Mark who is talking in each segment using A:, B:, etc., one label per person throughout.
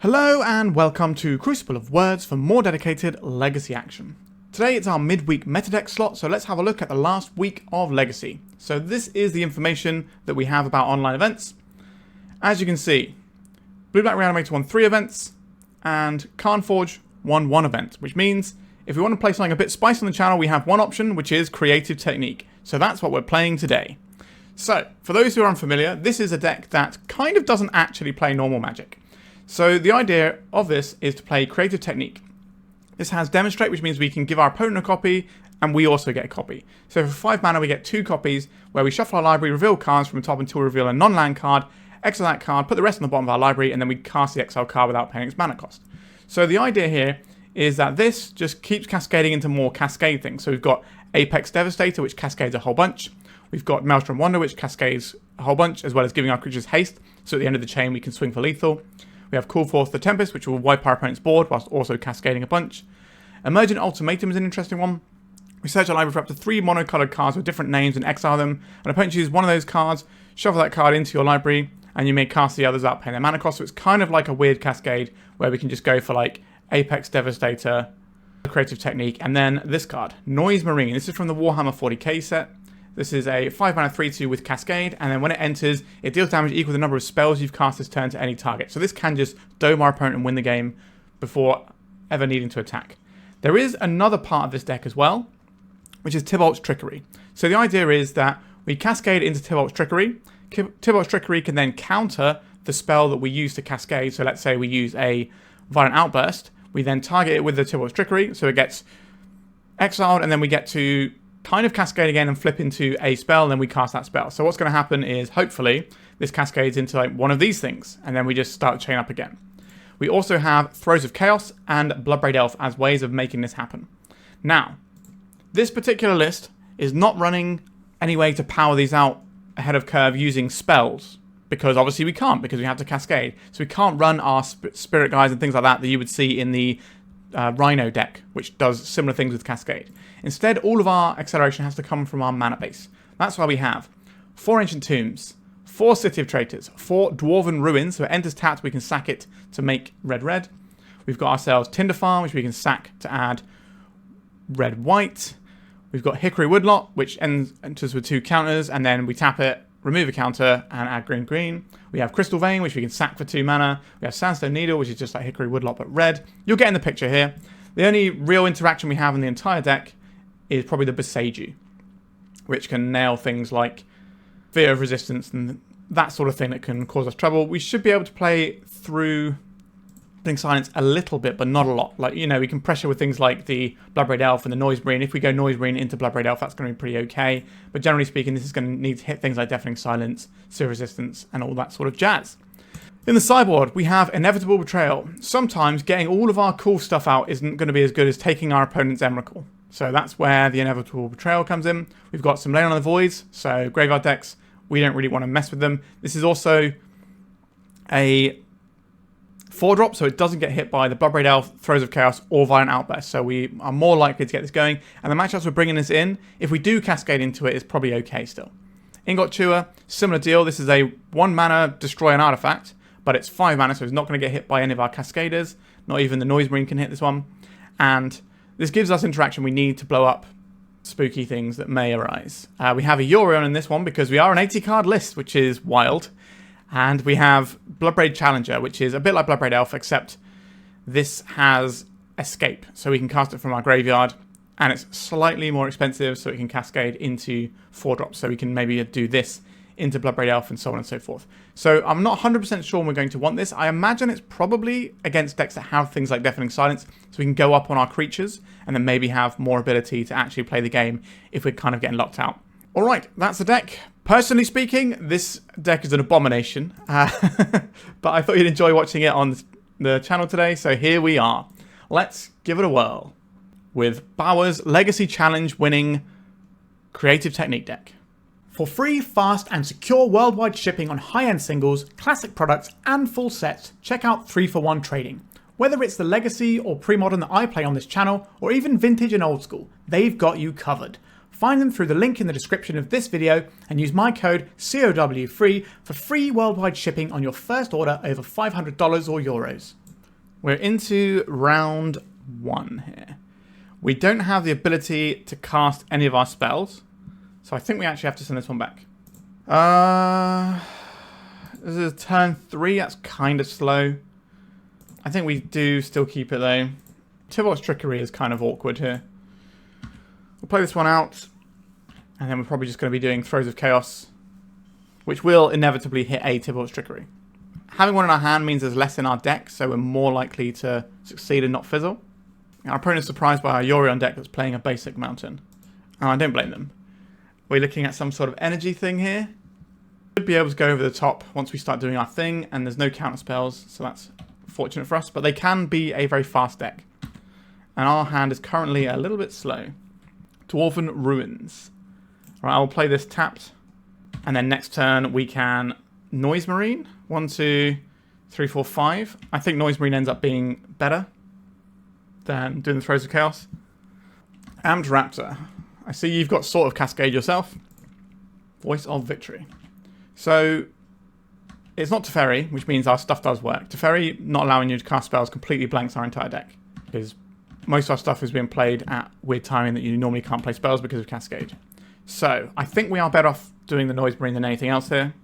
A: Hello and welcome to Crucible of Words for more dedicated Legacy action. Today it's our midweek meta deck slot, so let's have a look at the last week of Legacy. So this is the information that we have about online events. As you can see, Blue Black Reanimator won 3 events, and Carnforge won 1 event, which means if we want to play something a bit spicy on the channel, we have one option, which is Creative Technique. So that's what we're playing today. So, for those who are unfamiliar, this is a deck that kind of doesn't actually play normal Magic. So the idea of this is to play Creative Technique. This has Demonstrate, which means we can give our opponent a copy, and we also get a copy. So for 5 mana, we get 2 copies, where we shuffle our library, reveal cards from the top until we reveal a non-land card, exile that card, put the rest on the bottom of our library, and then we cast the exile card without paying its mana cost. So the idea here is that this just keeps cascading into more Cascade things. So we've got Apex Devastator, which cascades a whole bunch. We've got Maelstrom Wanderer, which cascades a whole bunch, as well as giving our creatures haste, so at the end of the chain we can swing for lethal. We have Call Forth the Tempest, which will wipe our opponent's board whilst also cascading a bunch. Emergent Ultimatum is an interesting one. We search our library for up to 3 mono-coloured cards with different names and exile them. An opponent chooses one of those cards, shuffle that card into your library, and you may cast the others without paying their mana cost. So it's kind of like a weird cascade where we can just go for like Apex Devastator, Creative Technique, and then this card, Noise Marine. This is from the Warhammer 40k set. This is a 5 mana 3/2 with Cascade, and then when it enters, it deals damage equal to the number of spells you've cast this turn to any target. So this can just dome our opponent and win the game before ever needing to attack. There is another part of this deck as well, which is Tibalt's Trickery. So the idea is that we cascade into Tibalt's Trickery. Tibalt's Trickery can then counter the spell that we use to cascade. So let's say we use a Violent Outburst. We then target it with the Tibalt's Trickery, so it gets exiled, and then we get to kind of cascade again and flip into a spell, and then we cast that spell. So what's going to happen is, hopefully, this cascades into like one of these things, and then we just start the chain up again. We also have Throes of Chaos and Bloodbraid Elf as ways of making this happen. Now, this particular list is not running any way to power these out ahead of curve using spells, because obviously we can't, because we have to cascade. So we can't run our Spirit Guides and things like that that you would see in the Rhino deck, which does similar things with Cascade. Instead, all of our acceleration has to come from our mana base. That's why we have 4 Ancient Tombs, 4 City of Traitors, 4 Dwarven Ruins, so it enters tapped, we can sack it to make red. We've got ourselves Tinder Farm, which we can sack to add red-white. We've got Hickory Woodlot, which enters with 2 counters, and then we tap it, remove a counter, and add green. We have Crystal Vein, which we can sack for 2 mana. We have Sandstone Needle, which is just like Hickory Woodlot, but red. You're getting the picture here. The only real interaction we have in the entire deck is probably the Boseiju, which can nail things like Fear of Resistance and that sort of thing that can cause us trouble. We should be able to play through Blink Silence a little bit, but not a lot. Like, you know, we can pressure with things like the Bloodbraid Elf and the Noise Marine. If we go Noise Marine into Bloodbraid Elf, that's going to be pretty okay. But generally speaking, this is going to need to hit things like Deafening Silence, Fear of Resistance, and all that sort of jazz. In the sideboard, we have Inevitable Betrayal. Sometimes getting all of our cool stuff out isn't going to be as good as taking our opponent's Emrakul. So that's where the Inevitable Betrayal comes in. We've got some Leyline on the Voids, so graveyard decks, we don't really want to mess with them. This is also a 4-drop, so it doesn't get hit by the Bloodbraid Elf, Throes of Chaos, or Violent Outburst. So we are more likely to get this going. And the matchups we're bringing this in, if we do cascade into it, it's probably okay still. Ingot Chewer, similar deal. This is a 1 mana destroy an artifact, but it's 5 mana, so it's not going to get hit by any of our cascaders. Not even the Noise Marine can hit this one. And this gives us interaction we need to blow up spooky things that may arise. We have a Yorion in this one because we are an 80-card list, which is wild. And we have Bloodbraid Challenger, which is a bit like Bloodbraid Elf, except this has Escape. So we can cast it from our graveyard, and it's slightly more expensive, so it can cascade into 4-drops. So we can maybe do this into Bloodbraid Elf and so on and so forth. So I'm not 100% sure we're going to want this. I imagine it's probably against decks that have things like Deafening Silence, so we can go up on our creatures and then maybe have more ability to actually play the game if we're kind of getting locked out. Alright, that's the deck. Personally speaking, this deck is an abomination, but I thought you'd enjoy watching it on the channel today, so here we are. Let's give it a whirl with Bauer's Legacy Challenge winning Creative Technique deck. For free, fast, and secure worldwide shipping on high-end singles, classic products, and full sets, check out 3for1 Trading. Whether it's the Legacy or pre-modern that I play on this channel, or even vintage and old school, they've got you covered. Find them through the link in the description of this video and use my code COWFREE for free worldwide shipping on your first order over $500 or euros. We're into round 1 here. We don't have the ability to cast any of our spells, so I think we actually have to send this one back. This is turn 3, that's kind of slow. I think we do still keep it though. Tibalt's Trickery is kind of awkward here. We'll play this one out, and then we're probably just going to be doing Throes of Chaos, which will inevitably hit a Tibalt's Trickery. Having one in our hand means there's less in our deck, so we're more likely to succeed and not fizzle. Our opponent is surprised by our Yorion deck that's playing a basic mountain. And I don't blame them. We're looking at some sort of energy thing here. Should be able to go over the top once we start doing our thing, and there's no counter spells, so that's fortunate for us. But they can be a very fast deck. And our hand is currently a little bit slow. Dwarven Ruins. Alright, I will play this tapped. And then next turn we can Noise Marine. 1, 2, 3, 4, 5. I think Noise Marine ends up being better than doing the Throes of Chaos. Amped Raptor. I see you've got sort of Cascade yourself. Voice of Victory. So, it's not Teferi, which means our stuff does work. Teferi not allowing you to cast spells completely blanks our entire deck. Because most of our stuff is being played at weird timing that you normally can't play spells because of Cascade. So, I think we are better off doing the Noise Marine than anything else here.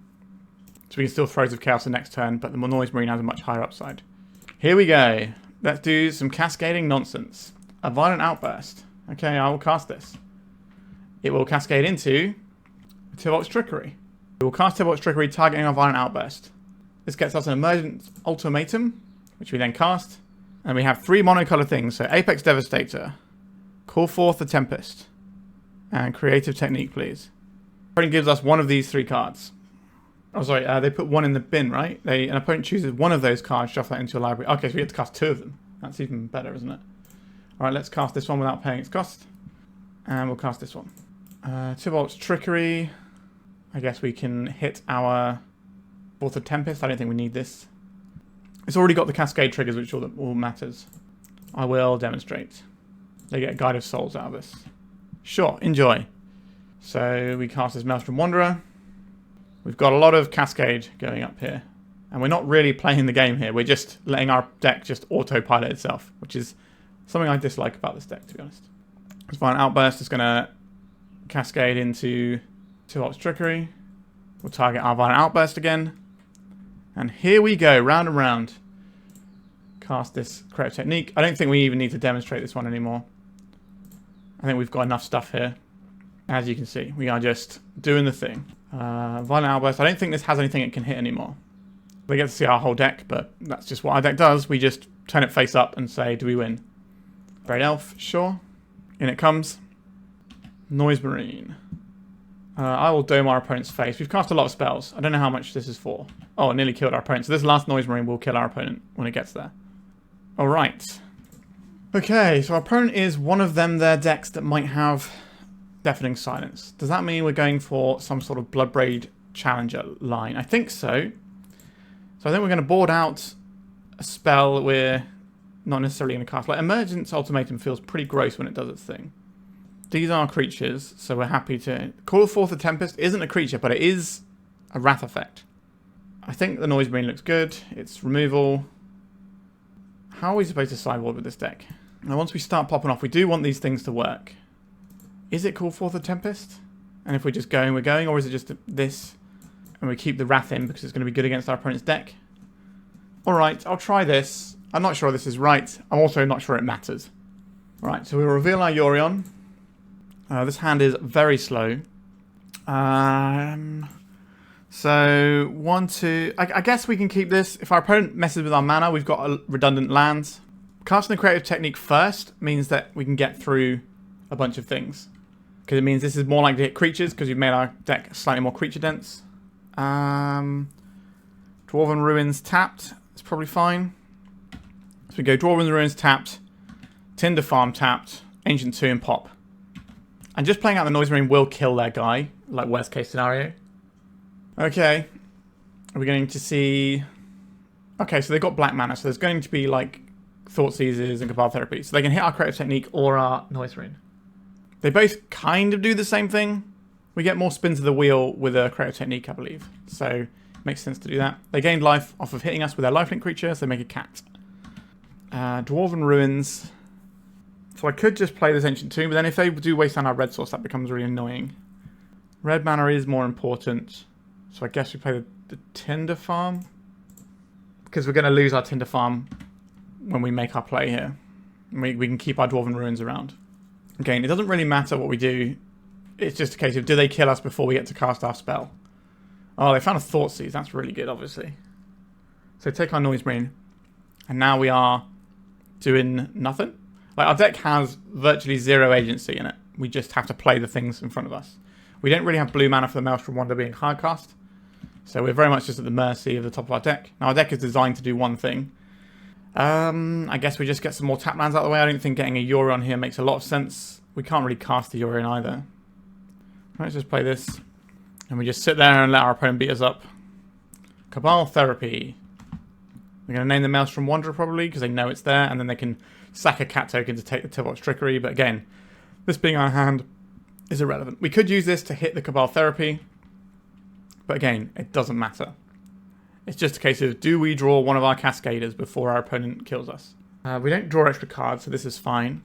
A: So we can still Throes of Chaos the next turn, but the Noise Marine has a much higher upside. Here we go. Let's do some cascading nonsense. A Violent Outburst. Okay, I will cast this. It will cascade into Tibalt's Trickery. We will cast Tibalt's Trickery targeting our Violent Outburst. This gets us an Emergent Ultimatum, which we then cast. And we have 3 monocolor things. So Apex Devastator, Call Forth the Tempest, and Creative Technique, please. Opponent gives us one of these 3 cards. Oh, sorry, they put 1 in the bin, right? An opponent chooses one of those cards, shuffle that into a library. Okay, so we get to cast 2 of them. That's even better, isn't it? Alright, let's cast this one without paying its cost. And we'll cast this one. Tibalt's Trickery. I guess we can hit our Forth of Tempest. I don't think we need this. It's already got the Cascade triggers, which all matters. I will demonstrate. They get a Guide of Souls out of this. Sure, enjoy. So we cast this Maelstrom Wanderer. We've got a lot of Cascade going up here. And we're not really playing the game here. We're just letting our deck just autopilot itself, which is something I dislike about this deck, to be honest. This Violent Outburst is going to cascade into Tibalt's Trickery. We'll target our Violent Outburst again. And here we go, round and round. Cast this Creative Technique. I don't think we even need to demonstrate this one anymore. I think we've got enough stuff here. As you can see, we are just doing the thing. Violent Outburst. I don't think this has anything it can hit anymore. We get to see our whole deck, but that's just what our deck does. We just turn it face up and say, do we win? Bloodbraid Elf, sure. In it comes. Noise Marine. I will dome our opponent's face. We've cast a lot of spells. I don't know how much this is for. Oh, it nearly killed our opponent. So this last Noise Marine will kill our opponent when it gets there. Alright. Okay, so our opponent is one of their decks that might have Deafening Silence. Does that mean we're going for some sort of Bloodbraid Challenger line? I think so. So I think we're going to board out a spell that we're not necessarily going to cast. Like Emergent Ultimatum feels pretty gross when it does its thing. These are creatures, so we're happy to... Call Forth the Tempest isn't a creature, but it is a Wrath effect. I think the Noise Marine looks good. It's removal. How are we supposed to sideboard with this deck? Now once we start popping off, we do want these things to work. Is it Call Forth the Tempest? And if we're just going, we're going, or is it just this? And we keep the Wrath in because it's going to be good against our opponent's deck. Alright, I'll try this. I'm not sure this is right. I'm also not sure it matters. Alright, so we'll reveal our Yorion. This hand is very slow. So, 1, 2... I guess we can keep this. If our opponent messes with our mana, we've got a redundant lands. Casting the Creative Technique first means that we can get through a bunch of things. Because it means this is more likely to hit creatures, because we've made our deck slightly more creature dense. Dwarven Ruins tapped. It's probably fine. So we go Dwarven Ruins tapped. Tinder Farm tapped. Ancient Tomb pop. And just playing out the Noise Marine will kill their guy. Like worst case scenario. Okay. Are we going to see... Okay, so they've got black mana. So there's going to be like Thought Seizes and Cabal Therapy. So they can hit our Creative Technique or our Noise Marine. They both kind of do the same thing. We get more spins of the wheel with a Creative Technique, I believe. So it makes sense to do that. They gained life off of hitting us with their lifelink creature, so they make a cat. Dwarven Ruins. So I could just play this Ancient Tomb, but then if they do waste on our red source, that becomes really annoying. Red mana is more important. So I guess we play the Tinder Farm. Because we're going to lose our Tinder Farm when we make our play here. We can keep our Dwarven Ruins around. Again, it doesn't really matter what we do. It's just a case of, do they kill us before we get to cast our spell? Oh, they found a Thoughtseize. That's really good, obviously. So take our Noise Marine. And now we are doing nothing. Like, our deck has virtually zero agency in it. We just have to play the things in front of us. We don't really have blue mana for the Maelstrom Wanderer being hard cast. So we're very much just at the mercy of the top of our deck. Now, our deck is designed to do one thing. I guess we just get some more tap lands out of the way. I don't think getting a Yorion here makes a lot of sense. We can't really cast the Yorion either. Let's just play this. And we just sit there and let our opponent beat us up. Cabal Therapy. We're going to name the Maelstrom Wanderer probably, because they know it's there. And then they can sack a cat token to take the Tibalt's Trickery. But again, this being our hand is irrelevant. We could use this to hit the Cabal Therapy. But again, it doesn't matter. It's just a case of, do we draw one of our Cascaders before our opponent kills us? We don't draw extra cards, so this is fine.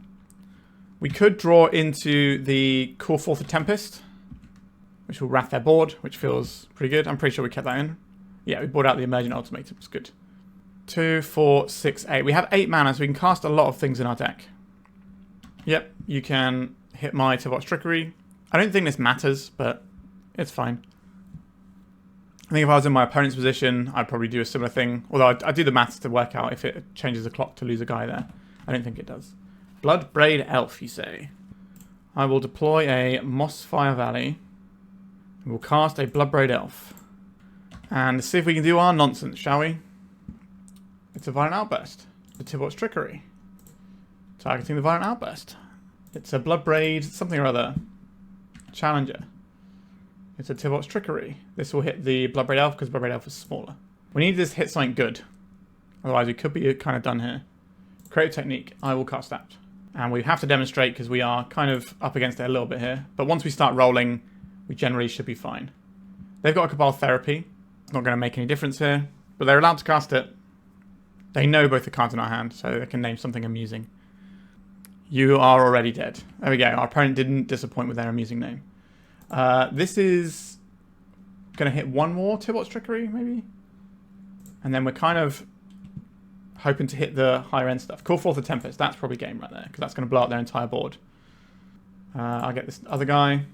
A: We could draw into the Call Forth a Tempest, which will wrath their board, which feels pretty good. I'm pretty sure we kept that in. Yeah, we brought out the Emergent Ultimatum. It's good. 2, 4, 6, 8. We have 8 mana, so we can cast a lot of things in our deck. Yep, you can hit my Tibalt's Trickery. I don't think this matters, but it's fine. I think if I was in my opponent's position, I'd probably do a similar thing. Although I do the maths to work out if it changes the clock to lose a guy there. I don't think it does. Bloodbraid Elf, you say. I will deploy a Mossfire Valley. We'll cast a Bloodbraid Elf. And see if we can do our nonsense, shall we? It's a Violent Outburst. The Tibalt's Trickery. Targeting the Violent Outburst. It's a Bloodbraid something or other. Challenger. It's a Tibalt's Trickery. This will hit the Bloodbraid Elf because Bloodbraid Elf is smaller. We need this to hit something good. Otherwise we could be kind of done here. Creative Technique. I will cast that. And we have to demonstrate because we are kind of up against it a little bit here. But once we start rolling, we generally should be fine. They've got a Cabal Therapy. It's not going to make any difference here. But they're allowed to cast it. They know both the cards in our hand, so they can name something amusing. You are already dead. There we go. Our opponent didn't disappoint with their amusing name. This is going to hit one more Tibalt's Trickery, maybe? And then we're kind of hoping to hit the higher end stuff. Call Forth a Tempest. That's probably game right there, because that's going to blow up their entire board. I'll get this other guy.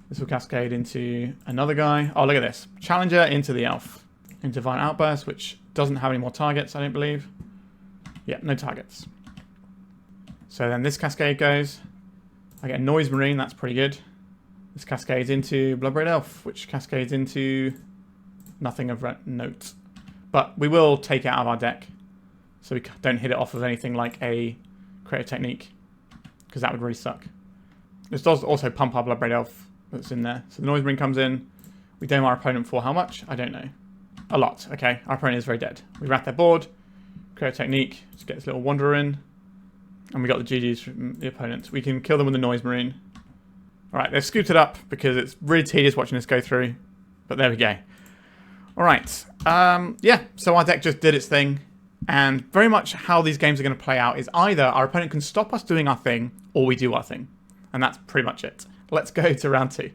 A: This will cascade into another guy. Oh, look at this. Challenger into the Elf. Into Violent Outburst, which doesn't have any more targets, I don't believe. Yeah, no targets. So then this cascade goes. I get a Noise Marine. That's pretty good. This cascades into Bloodbraid Elf, which cascades into nothing of note. But we will take it out of our deck, so we don't hit it off of anything like a Creative Technique, because that would really suck. This does also pump our Bloodbraid Elf that's in there. So the Noise Marine comes in. We dome our opponent for how much? I don't know. A lot. Okay, our opponent is very dead. We wrath their board. Creative Technique. Just get this little Wanderer in. And we got the GGs from the opponent. We can kill them with the Noise Marine. Alright, they've scooted up because it's really tedious watching this go through. But there we go. Alright. Yeah, so our deck just did its thing. And very much how these games are going to play out is either our opponent can stop us doing our thing, or we do our thing. And that's pretty much it. Let's go to round 2.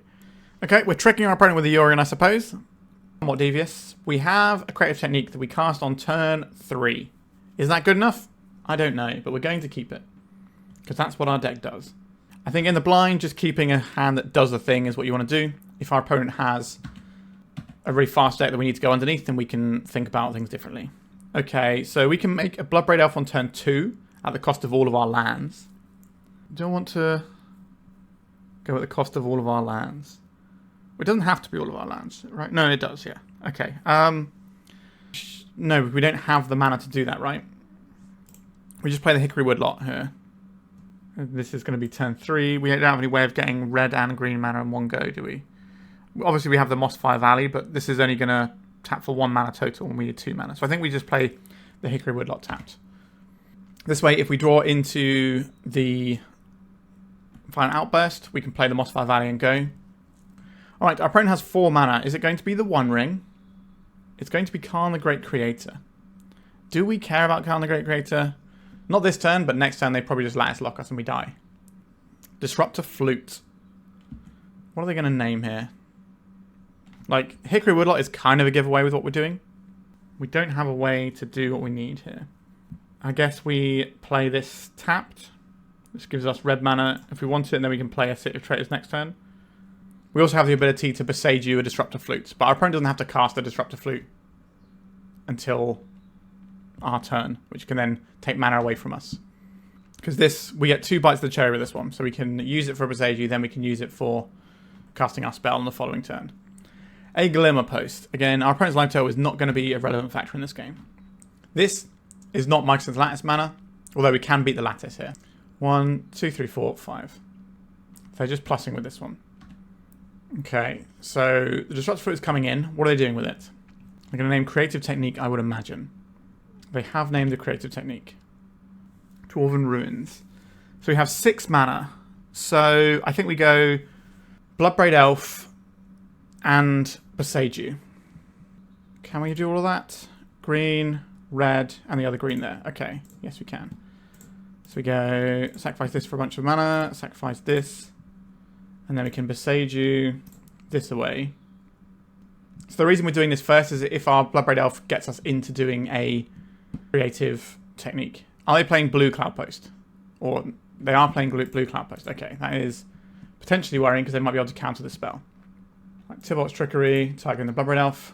A: Okay, we're tricking our opponent with a Yorion, I suppose. Somewhat devious. We have a Creative Technique that we cast on turn 3. Is that good enough? I don't know, but we're going to keep it. Because that's what our deck does. I think in the blind, just keeping a hand that does the thing is what you want to do. If our opponent has a really fast deck that we need to go underneath, then we can think about things differently. Okay, so we can make a Bloodbraid Elf on turn 2 at the cost of all of our lands. Do I want to go at the cost of all of our lands? It doesn't have to be all of our lands, right? No, it does, yeah. Okay. No, we don't have the mana to do that, right? We just play the Hickory Woodlot here. This is going to be turn 3. We don't have any way of getting red and green mana in one go, do we? Obviously, we have the Mossfire Valley, but this is only going to tap for 1 mana total, and we need 2 mana. So I think we just play the Hickory Woodlot tapped. This way, if we draw into the Violent Outburst, we can play the Mossfire Valley and go. Alright, our opponent has 4 mana. Is it going to be the One Ring? It's going to be Khan the Great Creator. Do we care about Khan the Great Creator? Not this turn, but next turn they probably just lattice lock us and we die. Disruptor Flute. What are they going to name here? Like, Hickory Woodlot is kind of a giveaway with what we're doing. We don't have a way to do what we need here. I guess we play this tapped. This gives us red mana if we want it, and then we can play a City of Traitors next turn. We also have the ability to Boseiju a Disruptor Flute, but our opponent doesn't have to cast a Disruptor Flute until our turn, which can then take mana away from us. Because this, we get 2 bites of the cherry with this one, so we can use it for Boseiju, then we can use it for casting our spell on the following turn. A Glimmer Post. Again, our opponent's life total is not going to be a relevant factor in this game. This is not Mike's Lattice mana, although we can beat the Lattice here. 1, 2, 3, 4, 5. So just plussing with this one. Okay, so the Disruptor Flute is coming in. What are they doing with it? They're going to name Creative Technique, I would imagine. They have named the Creative Technique. Dwarven Ruins. So we have 6 mana. So I think we go Bloodbraid Elf and Boseiju. Can we do all of that? Green, red, and the other green there. Okay, yes we can. So we go sacrifice this for a bunch of mana, sacrifice this, and then we can Boseiju this away. So the reason we're doing this first is if our Bloodbraid Elf gets us into doing a creative technique. Are they playing blue Cloud Post? Or they are playing blue Cloud Post. Okay, that is potentially worrying because they might be able to counter the spell. Right, Tibalt's Trickery, Taiga and the Bloodbraid Elf.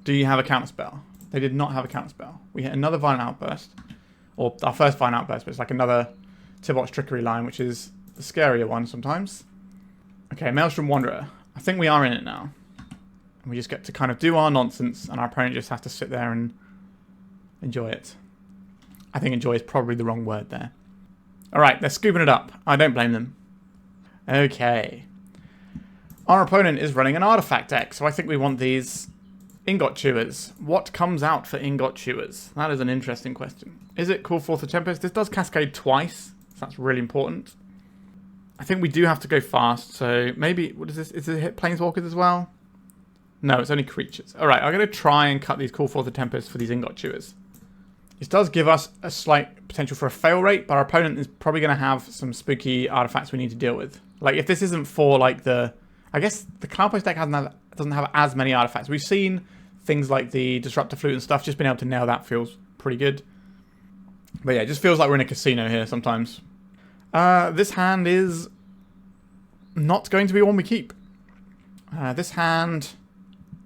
A: Do you have a counter spell? They did not have a counter spell. We hit another Violent Outburst. Or our first Violent Outburst, but it's like another Tibalt's Trickery line, which is the scarier one sometimes. Okay, Maelstrom Wanderer. I think we are in it now. And we just get to kind of do our nonsense, and our opponent just has to sit there and enjoy it. I think enjoy is probably the wrong word there. Alright, they're scooping it up. I don't blame them. Okay. Our opponent is running an artifact deck, so I think we want these Ingot Chewers. What comes out for Ingot Chewers? That is an interesting question. Is it call forth the Tempest? This does Cascade twice, so that's really important. I think we do have to go fast, so maybe, what is this? Is it hit Planeswalkers as well? No, it's only creatures. Alright, I'm going to try and cut these call forth the Tempest for these Ingot Chewers. This does give us a slight potential for a fail rate, but our opponent is probably going to have some spooky artifacts we need to deal with. Like, if this isn't for, like, the... I guess the Cloud Post deck doesn't have as many artifacts. We've seen things like the Disruptor Flute and stuff. Just being able to nail that feels pretty good. But yeah, it just feels like we're in a casino here sometimes. This hand is not going to be one we keep. This hand,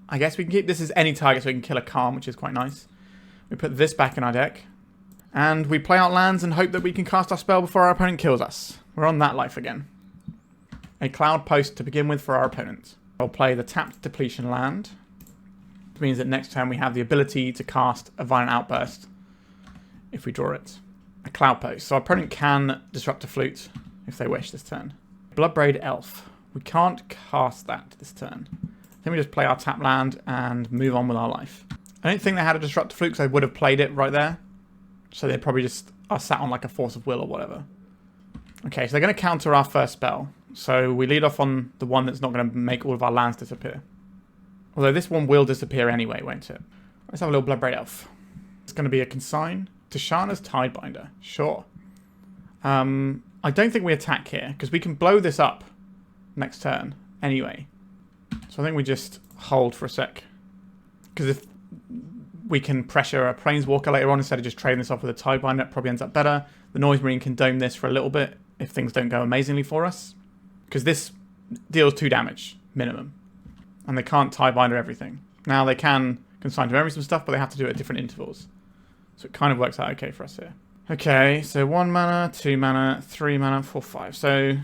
A: I guess we can keep. This is any target, so we can kill a Calm, which is quite nice. We put this back in our deck. And we play out lands and hope that we can cast our spell before our opponent kills us. We're on that life again. A Cloud Post to begin with for our opponent. We'll play the tapped Depletion land. Which means that next turn we have the ability to cast a Violent Outburst if we draw it. A Cloud Post. So our opponent can Disrupt a Flute if they wish this turn. Bloodbraid Elf. We can't cast that this turn. Then we just play our tap land and move on with our life. I don't think they had a Disrupt a Flute because they would have played it right there. So they probably just are sat on like a Force of Will or whatever. Okay, so they're going to counter our first spell. So we lead off on the one that's not going to make all of our lands disappear. Although this one will disappear anyway, won't it? Let's have a little Bloodbraid Elf. It's going to be a consign. Tishana's Tidebinder. Sure. I don't think we attack here, because we can blow this up next turn anyway. So I think we just hold for a sec. Because if we can pressure a Planeswalker later on instead of just trading this off with a Tidebinder, it probably ends up better. The Noise Marine can dome this for a little bit if things don't go amazingly for us. Because this deals 2 damage, minimum. And they can't Tidebinder everything. Now they can consign to memory some stuff, but they have to do it at different intervals. So it kind of works out okay for us here. Okay, so 1 mana, 2 mana, 3 mana, 4, 5. So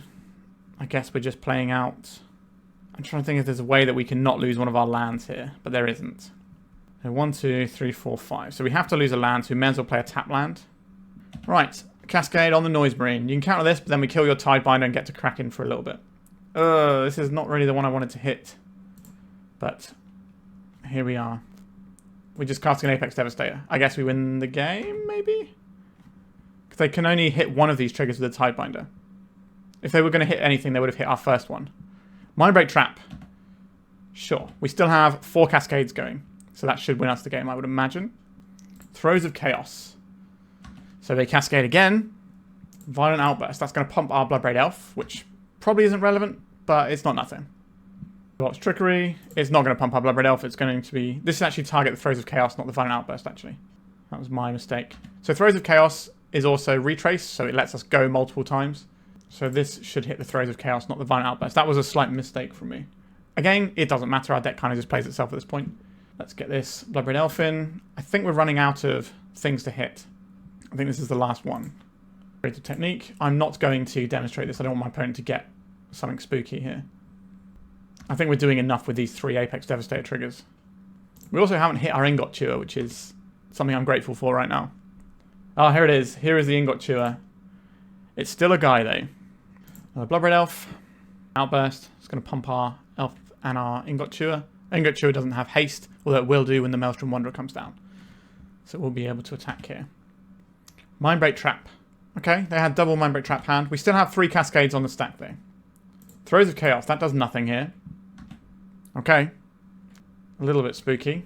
A: I guess we're just playing out... I'm trying to think if there's a way that we can not lose one of our lands here, but there isn't. So 1, 2, 3, 4, 5. So we have to lose a land, so we may as well play a tap land. Right, Cascade on the Noise Marine. You can counter this, but then we kill your Tidebinder and get to Kraken for a little bit. This is not really the one I wanted to hit. But here we are. We're just casting an Apex Devastator. I guess we win the game, maybe? Because they can only hit one of these triggers with a Tidebinder. If they were going to hit anything, they would have hit our first one. Mindbreak Trap. Sure. We still have 4 Cascades going. So that should win us the game, I would imagine. Throes of Chaos. So they Cascade again. Violent Outburst. That's going to pump our Bloodbraid Elf, which probably isn't relevant, but it's not nothing. What's Trickery? It's not going to pump our Bloodbraid Elf. It's going to be... This is actually target the Throes of Chaos, not the Violent Outburst, actually. That was my mistake. So Throes of Chaos is also retrace, so it lets us go multiple times. So this should hit the Throes of Chaos, not the Violent Outburst. That was a slight mistake from me. Again, it doesn't matter. Our deck kind of just plays itself at this point. Let's get this Bloodbraid Elf in. I think we're running out of things to hit. I think this is the last one. Creative technique. I'm not going to demonstrate this. I don't want my opponent to get something spooky here. I think we're doing enough with these 3 Apex Devastator triggers. We also haven't hit our Ingot Chewer, which is something I'm grateful for right now. Oh, here it is. Here is the Ingot Chewer. It's still a guy, though. Bloodbraid Elf. Outburst. It's going to pump our Elf and our Ingot Chewer. Ingot Chewer doesn't have haste, although it will do when the Maelstrom Wanderer comes down. So we'll be able to attack here. Mindbreak Trap. Okay, they had double Mindbreak Trap hand. We still have 3 Cascades on the stack, though. Throes of Chaos. That does nothing here. Okay. A little bit spooky.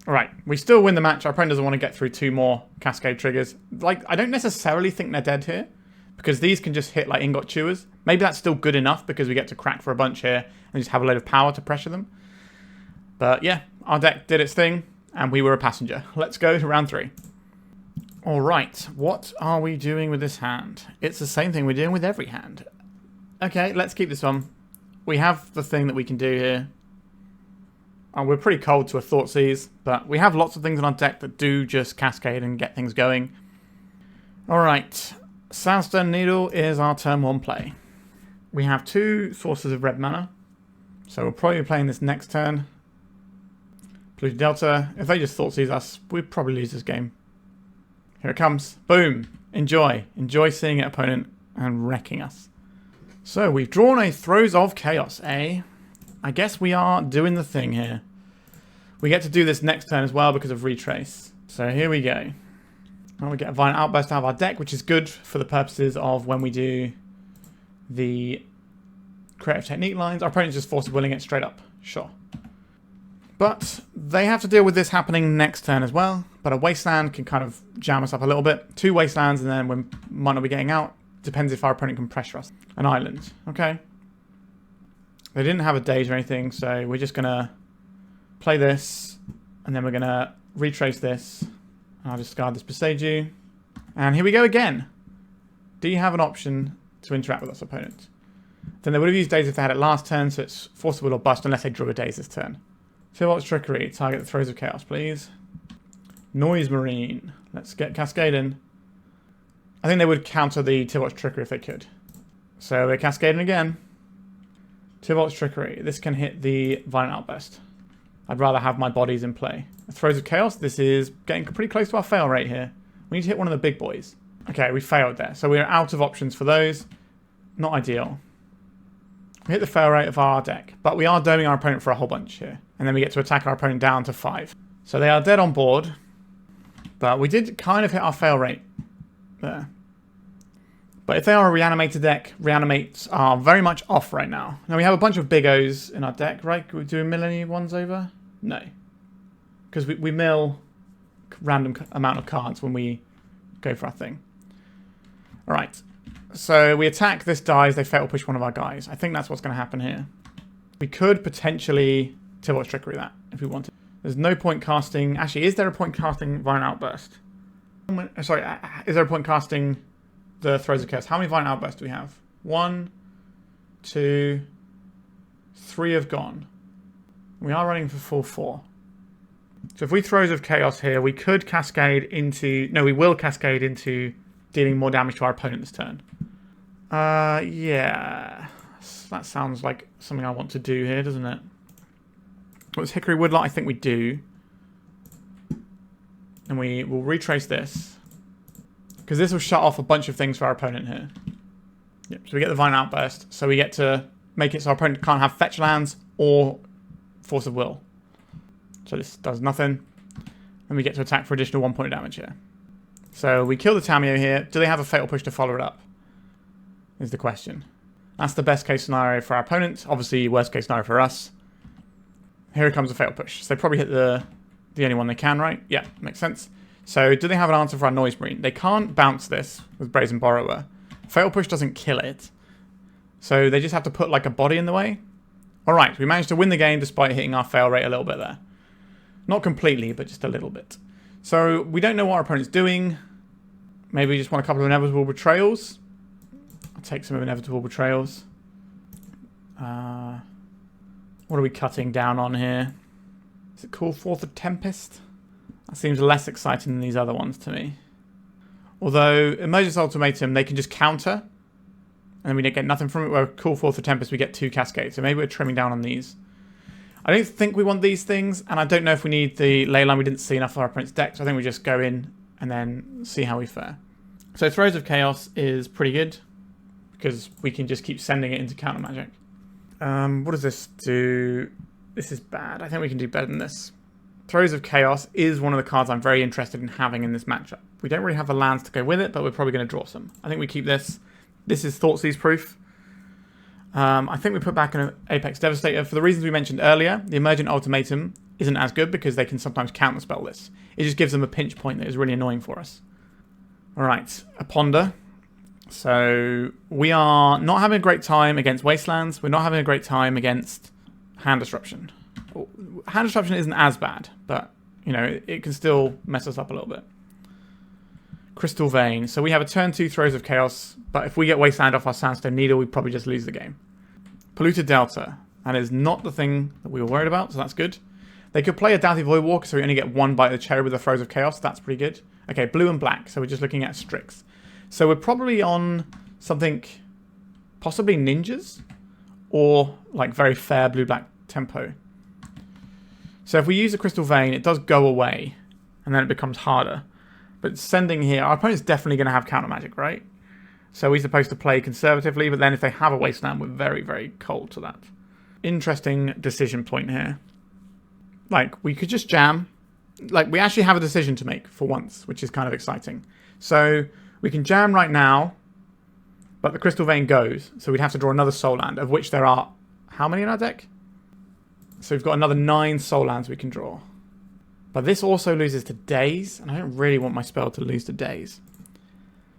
A: Alright, we still win the match. Our opponent doesn't want to get through 2 more Cascade triggers. Like, I don't necessarily think they're dead here, because these can just hit like Ingot Chewers. Maybe that's still good enough because we get to crack for a bunch here and just have a load of power to pressure them. But yeah, our deck did its thing and we were a passenger. Let's go to round 3. Alright, what are we doing with this hand? It's the same thing we're doing with every hand. Okay, let's keep this on. We have the thing that we can do here. We're pretty cold to a Thoughtseize, but we have lots of things in our deck that do just Cascade and get things going. Alright, Sandstone Needle is our turn 1 play. We have 2 sources of red mana, so we'll probably be playing this next turn. Blue Delta, if they just Thoughtseize us, we'd probably lose this game. Here it comes. Boom. Enjoy. Enjoy seeing it, opponent, and wrecking us. So we've drawn a Throes of Chaos, eh? I guess we are doing the thing here. We get to do this next turn as well because of Retrace. So here we go. Well, we get a Violent Outburst out of our deck, which is good for the purposes of when we do the creative technique lines. Our opponent's just force of willing it straight up. Sure. But they have to deal with this happening next turn as well. But a Wasteland can kind of jam us up a little bit. 2 Wastelands and then we might not be getting out. Depends if our opponent can pressure us. An island. Okay. They didn't have a Daze or anything, so we're just going to play this. And then we're going to retrace this. And I'll discard this Boseiju. And here we go again. Do you have an option to interact with us, opponent? Then they would have used Daze if they had it last turn, so it's forcible or bust unless they drew a Daze this turn. Tibalt's Trickery. Target the Throes of Chaos, please. Noise Marine. Let's get Cascade in. I think they would counter the Tibalt's Trickery if they could. So we're Cascading again. Tibalt's Trickery. This can hit the Violent Outburst. I'd rather have my bodies in play. Throes of Chaos. This is getting pretty close to our fail rate here. We need to hit one of the big boys. Okay, we failed there. So we're out of options for those. Not ideal. We hit the fail rate of our deck, but we are doming our opponent for a whole bunch here. And then we get to attack our opponent down to 5. So they are dead on board, but we did kind of hit our fail rate there. But if they are a reanimated deck, reanimates are very much off right now. Now we have a bunch of big O's in our deck, right? Can we do a mill any ones over? No. Because we mill random amount of cards when we go for our thing. Alright. So we attack, this dies, they fatal push one of our guys. I think that's what's going to happen here. We could potentially Tibalt's Trickery that, if we wanted. There's no point casting... Actually, is there a point casting Violent Outburst? Sorry, is there a point casting the Throes of Chaos? How many Violent Outbursts do we have? 1, 2, 3 have gone. We are running for full 4. So if we Throes of Chaos here, we could cascade into... No, we will cascade into dealing more damage to our opponent this turn. Yeah. That sounds like something I want to do here, doesn't it? What's Hickory Woodlot? I think we do. And we will retrace this. Because this will shut off a bunch of things for our opponent here. Yep, so we get the Violent Outburst. So we get to make it so our opponent can't have fetch lands or Force of Will. So this does nothing. And we get to attack for additional 1 point of damage here. So we kill the Tamiyo here. Do they have a Fatal Push to follow it up? Is the question. That's the best case scenario for our opponent. Obviously, worst case scenario for us. Here comes a Fatal Push. So they probably hit the the only one they can, right? Yeah, makes sense. So do they have an answer for our Noise Marine? They can't bounce this with Brazen Borrower. Fatal Push doesn't kill it. So they just have to put like a body in the way. Alright, we managed to win the game despite hitting our fail rate a little bit there. Not completely, but just a little bit. So we don't know what our opponent's doing. Maybe we just want a couple of Inevitable Betrayals. I'll take some of Inevitable Betrayals. What are we cutting down on here? Is it call forth a Tempest? That seems less exciting than these other ones to me. Although, Emergent Ultimatum, they can just counter. And then we don't get nothing from it. Where call forth a Tempest, we get 2 Cascades. So maybe we're trimming down on these. I don't think we want these things. And I don't know if we need the Leyline. We didn't see enough of our opponent's deck. So I think we just go in and then see how we fare. So Throes of Chaos is pretty good. Because we can just keep sending it into counter magic. What does this do? This is bad. I think we can do better than this. Throes of Chaos is one of the cards I'm very interested in having in this matchup. We don't really have the lands to go with it, but we're probably going to draw some. I think we keep this. This is Thoughtseize proof. I think we put back an Apex Devastator. For the reasons we mentioned earlier, the Emergent Ultimatum isn't as good because they can sometimes counterspell this. It just gives them a pinch point that is really annoying for us. Alright, a Ponder. So we are not having a great time against Wastelands. We're not having a great time against Hand Disruption. Hand Disruption isn't as bad, but, you know, it can still mess us up a little bit. Crystal Vein. So we have a turn 2 Throes of Chaos, but if we get Wasteland off our Sandstone Needle, we probably just lose the game. Polluted Delta. That is not the thing that we were worried about, so that's good. They could play a Doughty Voidwalker, so we only get 1 bite of the cherry with the Throes of Chaos. That's pretty good. Okay, blue and black, so we're just looking at Strix. So we're probably on something, possibly Ninjas, or like very fair blue-black tempo. So if we use the Crystal Vein, it does go away, and then it becomes harder. But sending here, our opponent's definitely going to have counter magic, right? So we're supposed to play conservatively, but then if they have a Wasteland, we're very, very cold to that. Interesting decision point here. Like, we could just jam. Like, we actually have a decision to make for once, which is kind of exciting. So we can jam right now, but the Crystal Vein goes. So we'd have to draw another Soul Land, of which there are how many in our deck? So we've got another 9 Soul Lands we can draw. But this also loses to Daze, and I don't really want my spell to lose to Daze.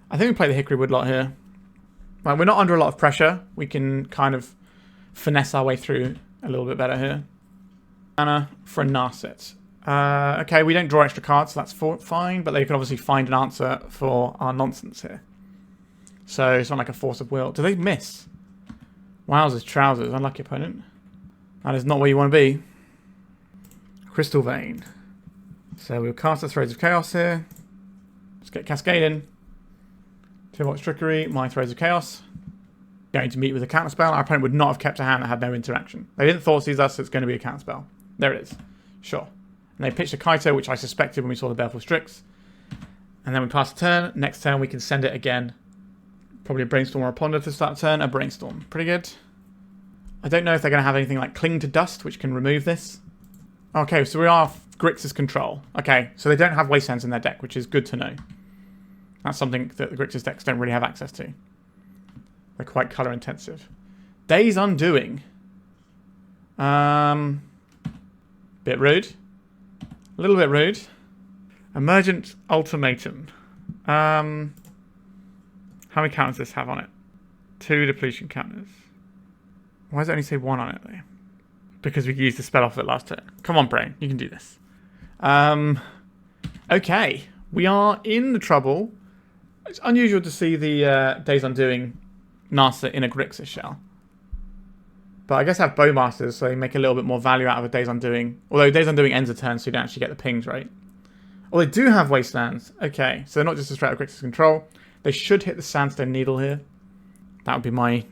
A: I think we play the Hickory Woodlot here. Like, we're not under a lot of pressure. We can kind of finesse our way through a little bit better here. Mana for a Narset. Okay, we don't draw extra cards, so that's fine, but they can obviously find an answer for our nonsense here. So it's not like a Force of Will. Do they miss? Wowzers, trousers. Unlucky opponent. That is not where you want to be. Crystal Vein. So we'll cast the Throes of Chaos here. Let's get Cascade in. Tibalt's Trickery, my Throes of Chaos. Going to meet with a counterspell. Our opponent would not have kept a hand that had no interaction. They didn't Thoughtseize us, so it's going to be a counterspell. There it is. Sure. And they pitched a Kaito, which I suspected when we saw the Baleful Strix. And then we pass the turn. Next turn we can send it again. Probably a Brainstorm or a Ponder to start turn. A Brainstorm. Pretty good. I don't know if they're going to have anything like Cling to Dust, which can remove this. Okay, so we are Grixis control. Okay, so they don't have Wastelands in their deck, which is good to know. That's something that the Grixis decks don't really have access to. They're quite colour intensive. Days Undoing. Bit rude. A little bit rude. Emergent Ultimatum. How many counters does this have on it? 2 depletion counters. Why does it only say 1 on it though? Because we used the spell off it last turn. Come on, brain. You can do this. Okay. We are in the trouble. It's unusual to see the Days Undoing Narset in a Grixis shell. But I guess I have Bowmasters, so they make a little bit more value out of a Days Undoing. Although Days Undoing ends a turn, so you don't actually get the pings, right? Oh, they do have Wastelands. Okay, so they're not just a straight up Grixis control. They should hit the Sandstone Needle here. That would be my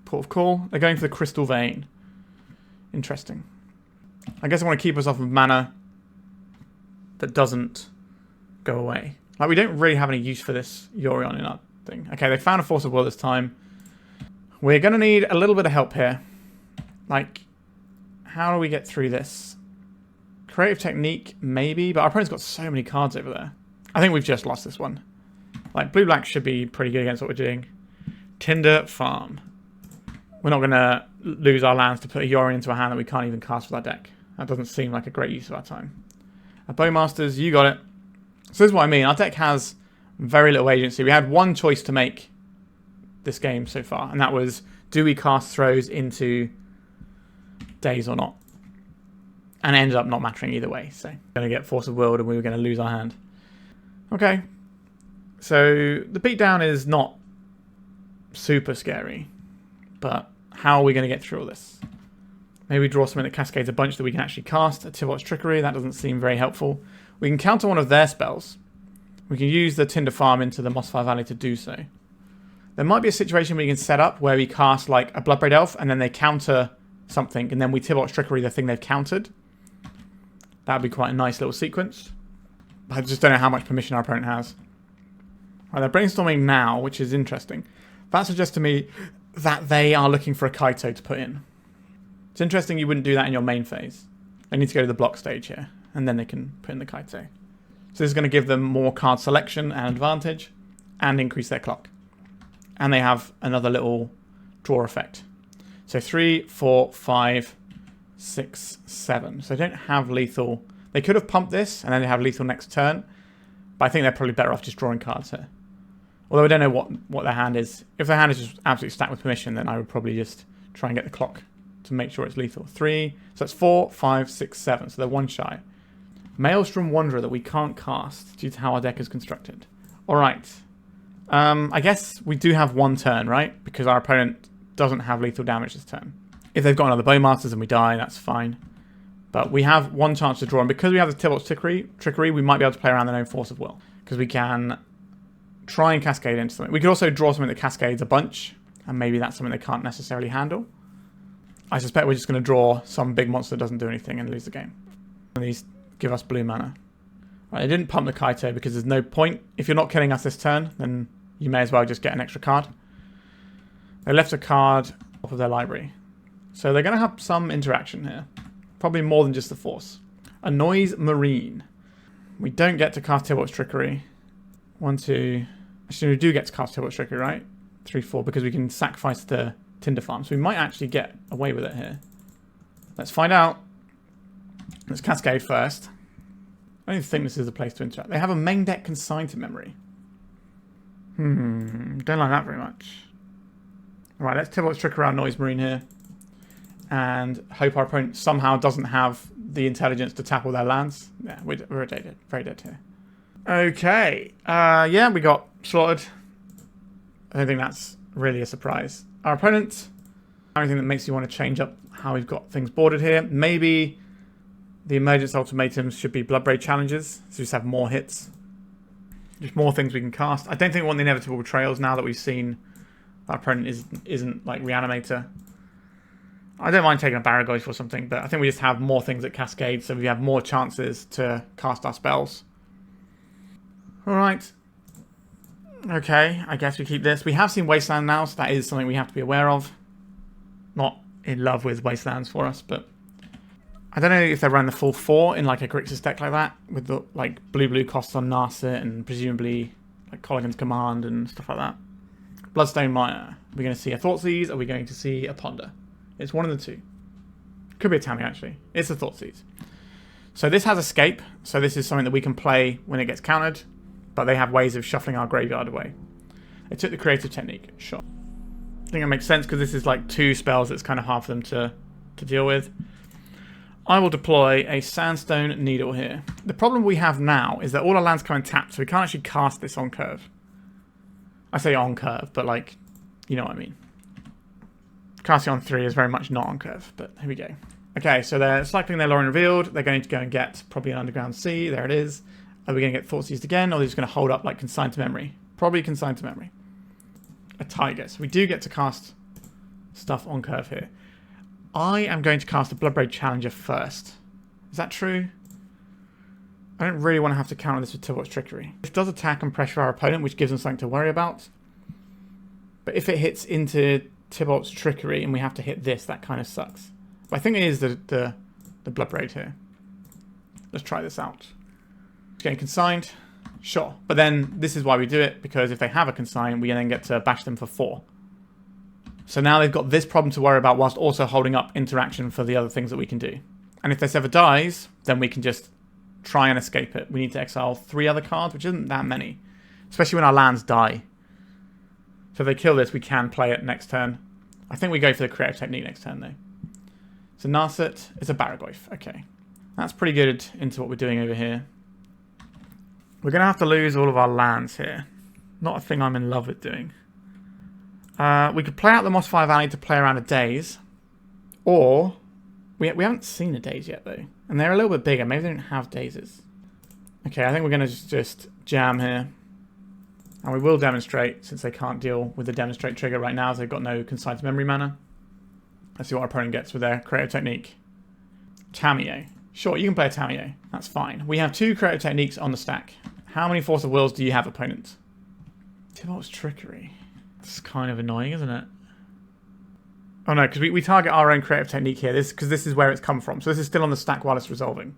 A: port of call. They're going for the Crystal Vein. Interesting. I guess I want to keep us off of mana that doesn't go away. Like, we don't really have any use for this Yorion in our thing. Okay, they found a Force of Will this time. We're going to need a little bit of help here. Like, how do we get through this? Creative Technique, maybe, but our opponent's got so many cards over there. I think we've just lost this one. Like, blue-black should be pretty good against what we're doing. Tinder Farm. We're not going to lose our lands to put a Yorion into a hand that we can't even cast with our deck. That doesn't seem like a great use of our time. Bowmasters, you got it. So this is what I mean. Our deck has very little agency. We had one choice to make this game so far, and that was, do we cast Throws into Days or not? And it ended up not mattering either way. So going to get Force of Will and we were going to lose our hand. Okay. So the beatdown is not super scary, but how are we going to get through all this? Maybe draw something that cascades a bunch that we can actually cast. A Tibalt's Trickery, that doesn't seem very helpful. We can counter one of their spells. We can use the Tinder Farm into the Mossfire Valley to do so. There might be a situation we can set up where we cast like a Bloodbraid Elf and then they counter something and then we Tibalt's Trickery the thing they've countered. That would be quite a nice little sequence. I just don't know how much permission our opponent has. Right, they're brainstorming now, which is interesting. That suggests to me that they are looking for a Kaito to put in. It's interesting you wouldn't do that in your main phase. They need to go to the block stage here, and then they can put in the Kaito. So this is going to give them more card selection and advantage, and increase their clock. And they have another little draw effect. So 3, 4, 5, 6, 7. So they don't have lethal. They could have pumped this, and then they have lethal next turn. But I think they're probably better off just drawing cards here. Although I don't know what their hand is. If their hand is just absolutely stacked with permission, then I would probably just try and get the clock to make sure it's lethal. 3, so that's 4, 5, 6, 7. So they're one shy. Maelstrom Wanderer that we can't cast due to how our deck is constructed. Alright. I guess we do have one turn, right? Because our opponent doesn't have lethal damage this turn. If they've got another Bowmasters and we die, that's fine. But we have one chance to draw. And because we have the Tibalt's Trickery, we might be able to play around their own Force of Will. Because we can try and cascade into something. We could also draw something that cascades a bunch. And maybe that's something they can't necessarily handle. I suspect we're just going to draw some big monster that doesn't do anything and lose the game. And these give us blue mana. Right, they didn't pump the Kaito because there's no point. If you're not killing us this turn, then you may as well just get an extra card. They left a card off of their library. So they're going to have some interaction here. Probably more than just the Force. A Noise Marine. We don't get to cast Tibalt's Trickery. 1, 2... Actually, we do get to cast Tibalt's Trickery, right? 3, 4, because we can sacrifice the Tinder Farm. So we might actually get away with it here. Let's find out. Let's Cascade first. I don't think this is the place to interact. They have a main deck consigned to memory. Don't like that very much. Alright, let's Tibalt's Trickery our Noise Marine here. And hope our opponent somehow doesn't have the intelligence to tap all their lands. Yeah, we're dead, very dead here. Okay. Yeah, we got slaughtered. I don't think that's really a surprise. Our opponent, anything that makes you want to change up how we've got things boarded here. Maybe the Emergent Ultimatums should be Bloodbraid Challengers, so just have more hits. Just more things we can cast. I don't think we want the Inevitable Betrayals now that we've seen our opponent isn't like Reanimator. I don't mind taking a Barragoyf or something, but I think we just have more things at Cascade, so we have more chances to cast our spells. Alright. Okay, I guess we keep this. We have seen Wasteland now, so that is something we have to be aware of. Not in love with Wastelands for us, but I don't know if they run the full 4 in like a Grixis deck like that, with the like blue costs on Narset and presumably like Colligan's Command and stuff like that. Bloodstone Mire. Are we going to see a Thoughtseize? Are we going to see a Ponder? It's one of the two. Could be a Tammy actually. It's a Thoughtseize. So this has Escape, so this is something that we can play when it gets countered. But they have ways of shuffling our graveyard away. They took the creative technique. Sure. I think it makes sense because this is like 2 spells that's kind of hard for them to deal with. I will deploy a Sandstone Needle here. The problem we have now is that all our lands come in tapped, so we can't actually cast this on curve. I say on curve, but like, you know what I mean. Casting on 3 is very much not on curve, but here we go. Okay, so they're cycling their Lorien Revealed. They're going to go and get probably an Underground Sea. There it is. Are we going to get Thoughtseized again, or are they just going to hold up like Consigned to Memory? Probably Consigned to Memory. A Taiga. So we do get to cast stuff on curve here. I am going to cast a Bloodbraid Challenger first. Is that true? I don't really want to have to counter this with Tibalt's Trickery. This does attack and pressure our opponent, which gives them something to worry about. But if it hits into Tibalt's Trickery and we have to hit this, that kind of sucks. But I think it is the Bloodbraid here. Let's try this out. Getting consigned, sure. But then this is why we do it, because if they have a consign, we then get to bash them for 4. So now they've got this problem to worry about whilst also holding up interaction for the other things that we can do. And if this ever dies, then we can just try and escape it, we need to exile 3 other cards, which isn't that many. Especially when our lands die. So if they kill this, we can play it next turn. I think we go for the creative technique next turn, though. So Narset is a Barragoyf. Okay. That's pretty good into what we're doing over here. We're going to have to lose all of our lands here. Not a thing I'm in love with doing. We could play out the Mossfire Valley to play around a Daze. Or, we haven't seen a Daze yet, though. And they're a little bit bigger. Maybe they don't have Dazes. Okay, I think we're going to just jam here. And we will demonstrate, since they can't deal with the demonstrate trigger right now, as they've got no concise memory mana. Let's see what our opponent gets with their creative technique. Tamiyo. Sure, you can play a Tamiyo. That's fine. We have 2 creative techniques on the stack. How many Force of Wills do you have, opponent? Tibalt's Trickery. That's kind of annoying, isn't it? Oh no, because we target our own creative technique here, because this is where it's come from. So this is still on the stack while it's resolving.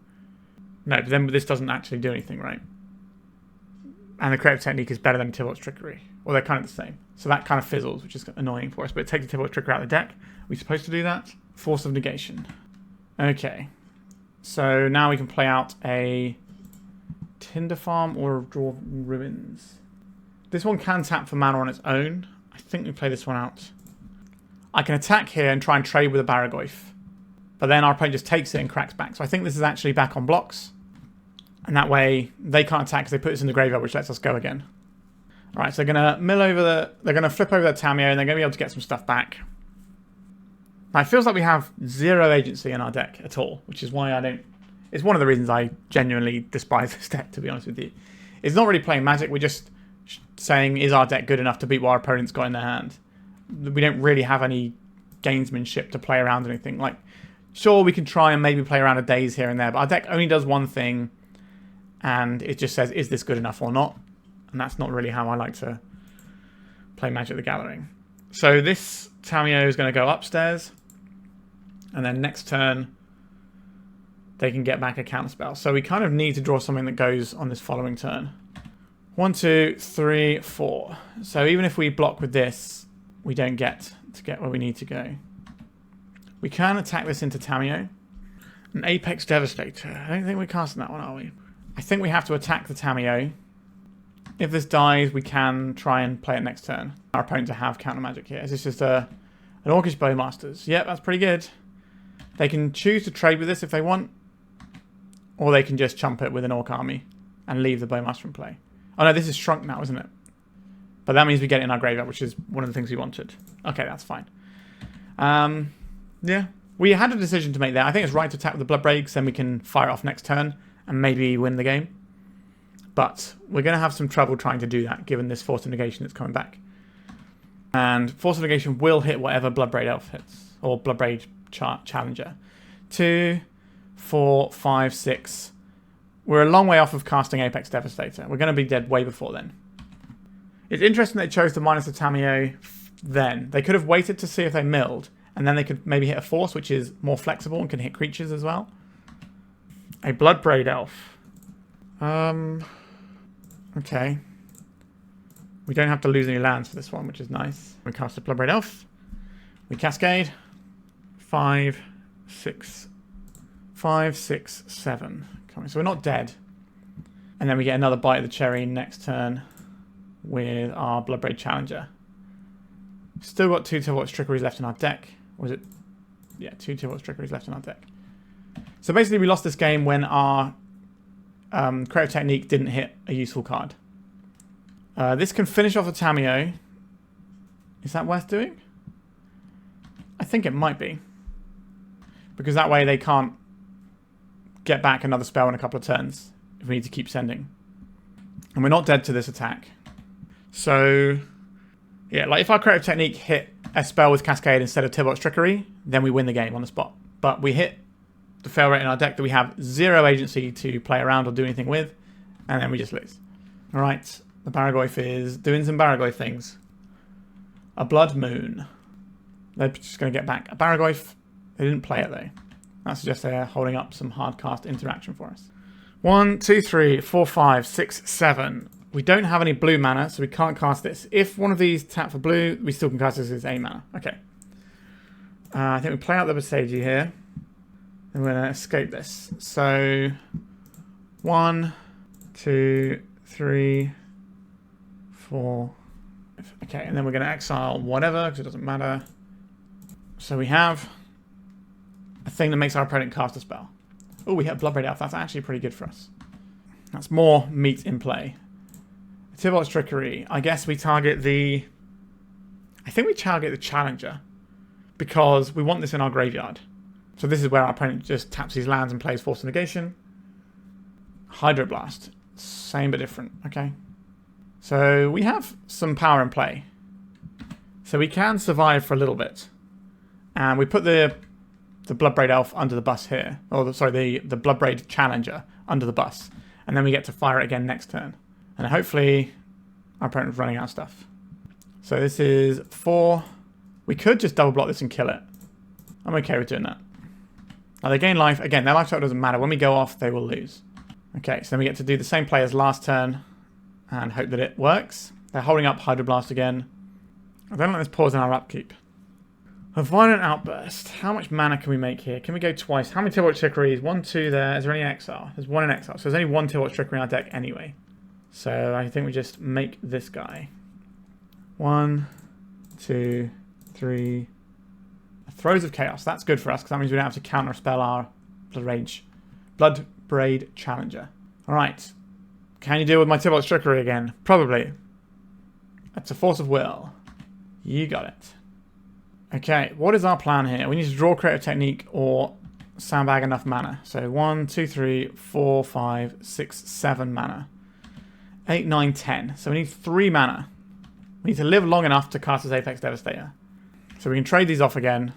A: No, but then this doesn't actually do anything, right? And the creative technique is better than Tibalt's Trickery. Well, they're kind of the same. So that kind of fizzles, which is annoying for us. But it takes the Tibalt's Trickery out of the deck. Are we supposed to do that? Force of Negation. Okay. So now we can play out a Tinder Farm or Dwarven Ruins. This one can tap for mana on its own. I think we play this one out. I can attack here and try and trade with a Barragoyf. But then our opponent just takes it and cracks back. So I think this is actually back on blocks. And that way they can't attack because they put this in the graveyard, which lets us go again. Alright, so they're going to mill over they're going to flip over their Tamiyo and they're going to be able to get some stuff back. Now, it feels like we have 0 agency in our deck at all, which is why I don't... It's one of the reasons I genuinely despise this deck, to be honest with you. It's not really playing Magic, we're just saying, is our deck good enough to beat what our opponent's got in their hand? We don't really have any gamesmanship to play around anything. Like, sure, we can try and maybe play around a Daze here and there, but our deck only does one thing, and it just says, is this good enough or not? And that's not really how I like to play Magic the Gathering. So this Tamiyo is going to go upstairs, and then next turn they can get back a counterspell. So we kind of need to draw something that goes on this following turn. 1, 2, 3, 4. So even if we block with this, we don't get to get where we need to go. We can attack this into Tamiyo. An Apex Devastator. I don't think we're casting that one, are we? I think we have to attack the Tamiyo. If this dies, we can try and play it next turn. Our opponent to have counter magic here. Is this just an Orcish Bowmasters? Yep, that's pretty good. They can choose to trade with this if they want. Or they can just chump it with an Orc army and leave the Bowmaster in play. Oh no, this is shrunk now, isn't it? But that means we get it in our graveyard, which is one of the things we wanted. Okay, that's fine. Yeah, we had a decision to make there. I think it's right to attack with the Bloodbraid, because then we can fire it off next turn and maybe win the game. But we're going to have some trouble trying to do that, given this Force of Negation that's coming back. And Force of Negation will hit whatever Bloodbraid Elf hits, or Bloodbraid Challenger. 2, 4, 5, 6. We're a long way off of casting Apex Devastator. We're going to be dead way before then. It's interesting they chose to minus the Tamiyo then. They could have waited to see if they milled, and then they could maybe hit a Force, which is more flexible and can hit creatures as well. A Bloodbraid Elf. Okay. We don't have to lose any lands for this one, which is nice. We cast a Bloodbraid Elf. We Cascade. 5, 6, 7. So we're not dead. And then we get another bite of the cherry next turn with our Bloodbraid Challenger. Still got 2 Tibalt's Trickeries left in our deck. Or is it? Yeah, 2 Tibalt's Trickeries left in our deck. So basically we lost this game when our creative technique didn't hit a useful card. This can finish off the Tamiyo. Is that worth doing? I think it might be. Because that way they can't get back another spell in a couple of turns if we need to keep sending. And we're not dead to this attack. So, yeah, like if our creative technique hit a spell with Cascade instead of Tibalt's Trickery, then we win the game on the spot. But we hit the fail rate in our deck that we have 0 agency to play around or do anything with, and then we just lose. Alright, the Barragoyf is doing some Barragoyf things. A Blood Moon. They're just going to get back a Barragoyf. They didn't play it though. That suggests they're holding up some hard cast interaction for us. 1, 2, 3, 4, 5, 6, 7. We don't have any blue mana, so we can't cast this. If one of these tap for blue, we still can cast this as A mana. Okay. I think we play out the Boseiju here. And we're going to escape this. So, 1, 2, 3, 4. Okay, and then we're going to exile whatever, because it doesn't matter. So we have a thing that makes our opponent cast a spell. Oh, we hit Bloodbraid Elf. That's actually pretty good for us. That's more meat in play. Tibalt's Trickery. I guess we target the... I think we target the Challenger, because we want this in our graveyard. So this is where our opponent just taps these lands and plays Force of Negation. Hydroblast. Same but different. Okay. So we have some power in play. So we can survive for a little bit. And we put the Bloodbraid Elf under the bus here. Or, sorry, the Bloodbraid Challenger under the bus. And then we get to fire it again next turn. And hopefully our opponent's running out of stuff. So this is 4. We could just double block this and kill it. I'm okay with doing that. Now they gain life. Again, their life total doesn't matter. When we go off, they will lose. Okay, so then we get to do the same play as last turn and hope that it works. They're holding up Hydroblast again. I don't like this pause in our upkeep. A Violent Outburst. How much mana can we make here? Can we go twice? How many Tibalt Trickeries? 1, 2 there. Is there any exile? There's 1 in exile. So there's only 1 Tibalt Trickery in our deck anyway. So I think we just make this guy. 1, 2, 3. Throes of Chaos. That's good for us because that means we don't have to counterspell our Bloodbraid Challenger. Alright. Can you deal with my Tibalt Trickery again? Probably. That's a force of will. You got it. Okay, what is our plan here? We need to draw Creative Technique or sandbag enough mana. So 1, 2, 3, 4, 5, 6, 7 mana. 8, 9, 10. So we need 3 mana. We need to live long enough to cast as Apex Devastator. So we can trade these off again.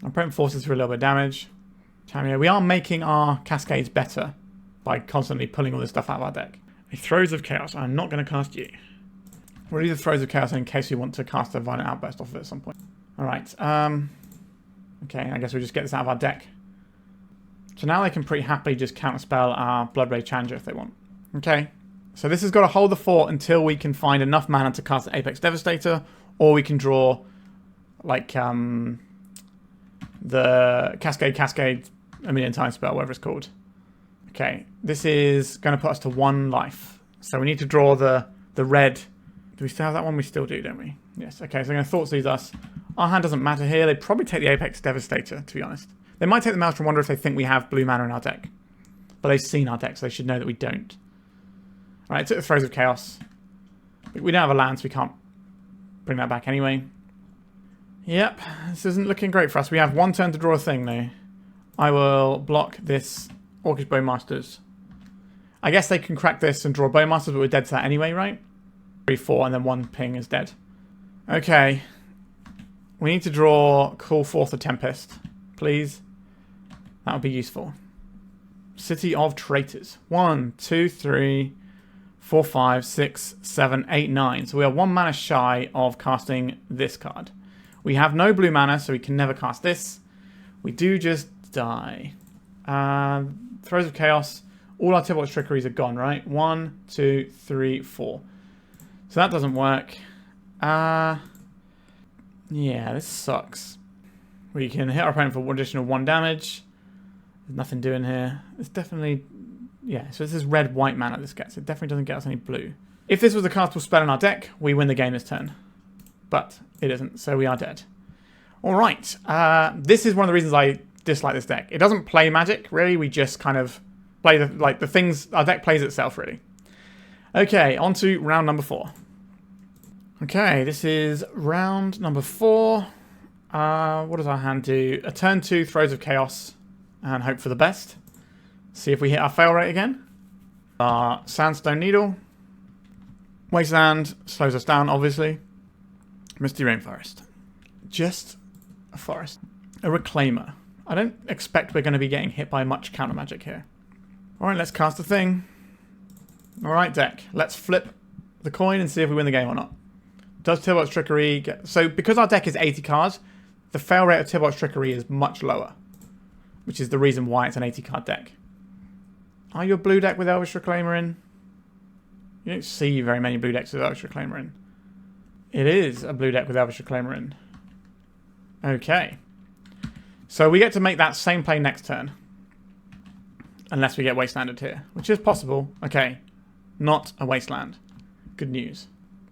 A: Our opponent forces through a little bit of damage. We are making our Cascades better by constantly pulling all this stuff out of our deck. A Throes of Chaos. I'm not going to cast you. We'll leave the Throes of Chaos in case we want to cast a Violent Outburst off of it at some point. Alright. Okay, I guess we'll just get this out of our deck. So now they can pretty happily just counterspell our Bloodbraid Challenger if they want. Okay. So this has got to hold the fort until we can find enough mana to cast Apex Devastator, or we can draw like the Cascade a million times spell, whatever it's called. Okay, this is going to put us to 1 life. So we need to draw the red. Do we still have that one? We still do, don't we? Yes. Okay, so they're going to Thought Seize us. Our hand doesn't matter here. They'd probably take the Apex Devastator, to be honest. They might take the Maelstrom Wanderer if they think we have blue mana in our deck. But they've seen our deck, so they should know that we don't. Alright, took the Throes of Chaos. We don't have a land, so we can't bring that back anyway. Yep, this isn't looking great for us. We have 1 turn to draw a thing, though. I will block this Orcish Bowmasters. I guess they can crack this and draw Bowmasters, but we're dead to that anyway, right? 3, 4, and then 1 ping is dead. Okay. We need to call forth a Tempest, please. That would be useful. City of Traitors. 1, 2, 3, 4, 5, 6, 7, 8, 9. So we are 1 mana shy of casting this card. We have no blue mana, so we can never cast this. We do just die. Throes of Chaos. All our Tibalt Trickeries are gone, right? 1, 2, 3, 4. So that doesn't work. Yeah, this sucks. We can hit our opponent for an additional 1 damage. There's nothing doing here. It's definitely... Yeah, so this is red-white mana this gets. It definitely doesn't get us any blue. If this was a castable spell in our deck, we win the game this turn. But it isn't, so we are dead. Alright, this is one of the reasons I dislike this deck. It doesn't play Magic, really. We just kind of play the things... Our deck plays itself, really. Okay, on to round number 4. Okay, this is round number 4. What does our hand do? A turn 2 Throes of Chaos and hope for the best. See if we hit our fail rate again. Our Sandstone Needle. Wasteland slows us down, obviously. Misty Rainforest. Just a forest. A Reclaimer. I don't expect we're going to be getting hit by much counter magic here. Alright, let's cast a thing. Alright, deck. Let's flip the coin and see if we win the game or not. Does Tibalt's Trickery get... So, because our deck is 80 cards, the fail rate of Tibalt's Trickery is much lower. Which is the reason why it's an 80 card deck. Are you a blue deck with Elvish Reclaimer in? You don't see very many blue decks with Elvish Reclaimer in. It is a blue deck with Elvish Reclaimer in. Okay. So we get to make that same play next turn. unless we get wastelanded here, which is possible. Okay, not a wasteland. Good news.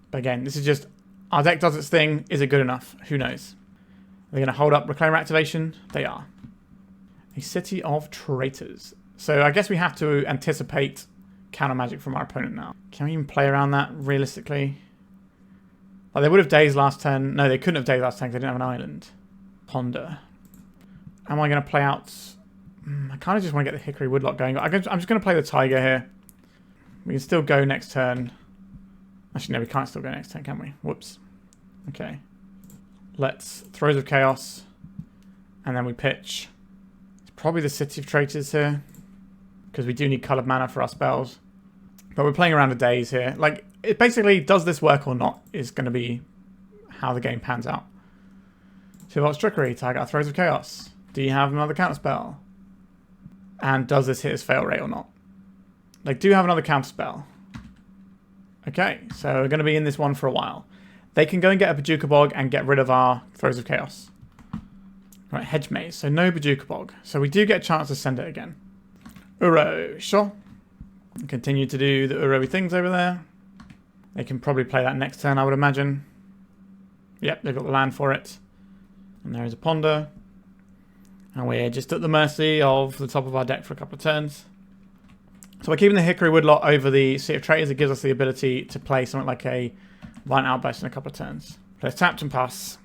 A: But again, this is just, our deck does its thing. Is it good enough? Who knows? They're going to hold up Reclaimer activation. They are. A City of Traitors. So I guess we have to anticipate counter magic from our opponent now. Can we even play around that realistically? Like they would have dazed last turn. No, they couldn't have dazed last turn because they didn't have an island. Ponder. Am I going to play out... I kind of just want to get the Hickory Woodlot going. I'm just going to play the Taiga here. We can still go next turn. Actually, no, we can't still go next turn, can we? Whoops. Okay. Let's Throes of Chaos. And then we pitch. It's probably the City of Traitors here. Because we do need coloured mana for our spells. But we're playing around a daze here. Like, it basically, does this work or not, is going to be how the game pans out. Tibalt's Trickery, Taiga, Throes of Chaos. Do you have another counterspell? And does this hit his fail rate or not? They do have another counterspell. Okay, so we're going to be in this one for a while. They can go and get a Bajuka Bog and get rid of our Throes of Chaos. Right, Hedge Maze. So no Bajuka Bog. So we do get a chance to send it again. Uro, sure. Continue to do the Uro-y things over there. They can probably play that next turn, I would imagine. Yep, they've got the land for it. And there is a Ponder. And we're just at the mercy of the top of our deck for a couple of turns. So we're keeping the Hickory Woodlot over the City of Traitors. It gives us the ability to play something like a Violent Outburst in a couple of turns. Let's tap and pass.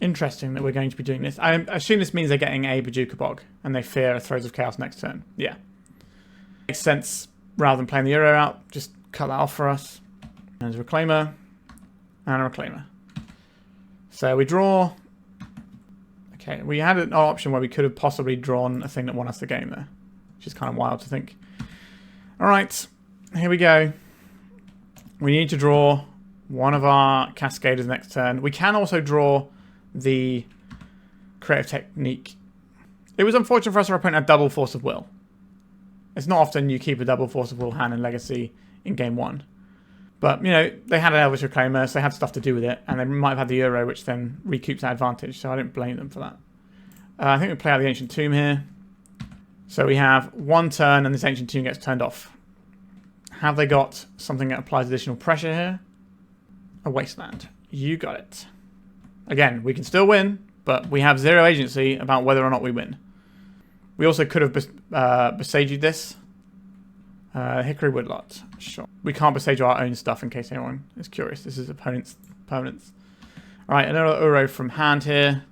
A: Interesting that we're going to be doing this. I assume this means they're getting a Bajuka Bog and they fear a Throes of Chaos next turn. Yeah. Makes sense. Rather than playing the Euro out, just cut that off for us. There's a Reclaimer and a Reclaimer. So we draw... Okay, we had an option where we could have possibly drawn a thing that won us the game there. Which is kind of wild to think. Alright, here we go. We need to draw one of our Cascaders next turn. We can also draw the Creative Technique. It was unfortunate for us our opponent had double Force of Will. It's not often you keep a double Force of Will hand in Legacy in game one. But, you know, they had an Elvish Reclaimer, so they had stuff to do with it. And they might have had the Euro, which then recoups that advantage. So I don't blame them for that. I think we play out the Ancient Tomb here. So we have one turn and this Ancient Tomb gets turned off. Have they got something that applies additional pressure here? A Wasteland. You got it. Again, we can still win, but we have zero agency about whether or not we win. We also could have Boseiju this. Hickory Woodlot. Sure. We can't Boseiju our own stuff in case anyone is curious. This is opponent's permanence. Alright, another Uro from hand here.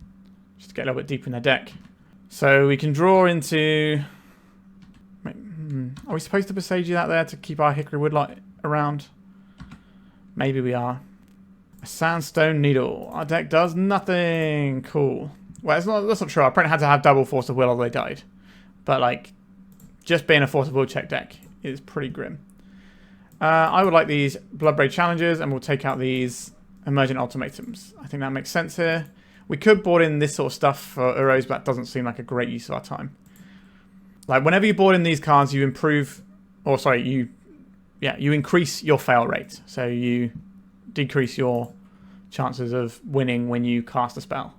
A: Just to get a little bit deeper in their deck. So we can draw into... Are we supposed to Boseiju that there to keep our Hickory Woodlot around? Maybe we are. A Sandstone Needle. Our deck does nothing. Cool. Well, that's not true. Our opponent had to have double Force of Will or they died. But, like, just being a Force of Will check deck is pretty grim. I would like these Bloodbraid Challengers, and we'll take out these Emergent Ultimatums. I think that makes sense here. We could board in this sort of stuff for Uros, but that doesn't seem like a great use of our time. Like, whenever you board in these cards, you improve... Or, sorry, you increase your fail rate. So you decrease your chances of winning when you cast a spell.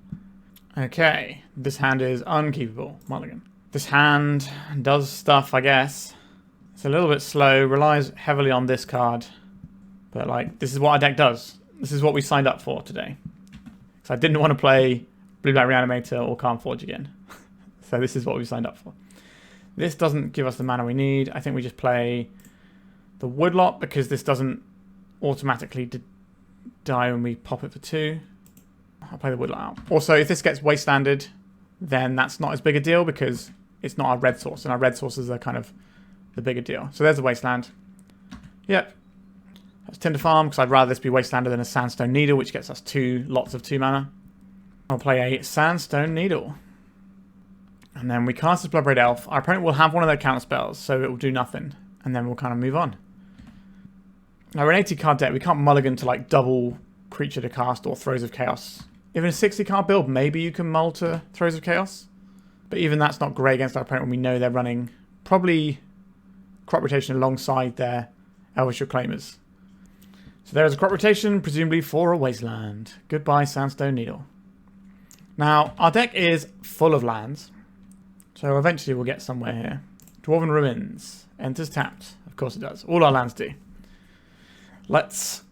A: Okay, this hand is unkeepable. Mulligan. This hand does stuff, I guess. It's a little bit slow, relies heavily on this card. But, like, this is what our deck does. This is what we signed up for today. So I didn't want to play Blue-Black Reanimator or Calm Forge again. So this is what we signed up for. This doesn't give us the mana we need. I think we just play the Woodlot because this doesn't automatically die when we pop it for 2. I'll play the Woodlot out. Also, if this gets wastelanded, then that's not as big a deal because it's not our red source, and our red sources are kind of the bigger deal. So there's a wasteland. Yep. That's Tinder Farm, because I'd rather this be wastelanded than a Sandstone Needle, which gets us 2 lots of 2 mana. I'll play a Sandstone Needle. And then we cast this Bloodbraid Elf. Our opponent will have one of their counter spells, so it will do nothing. And then we'll kind of move on. Now, we're an 80 card deck. We can't mulligan to like double creature to cast or Throes of Chaos. Even a 60 card build, maybe you can mull to Throes of Chaos. But even that's not great against our opponent when we know they're running probably crop rotation alongside their Elvish Reclaimers. So there is a crop rotation, presumably for a wasteland. Goodbye, Sandstone Needle. Now, our deck is full of lands. So eventually we'll get somewhere here. Dwarven Ruins. Enters tapped. Of course it does. All our lands do. Let's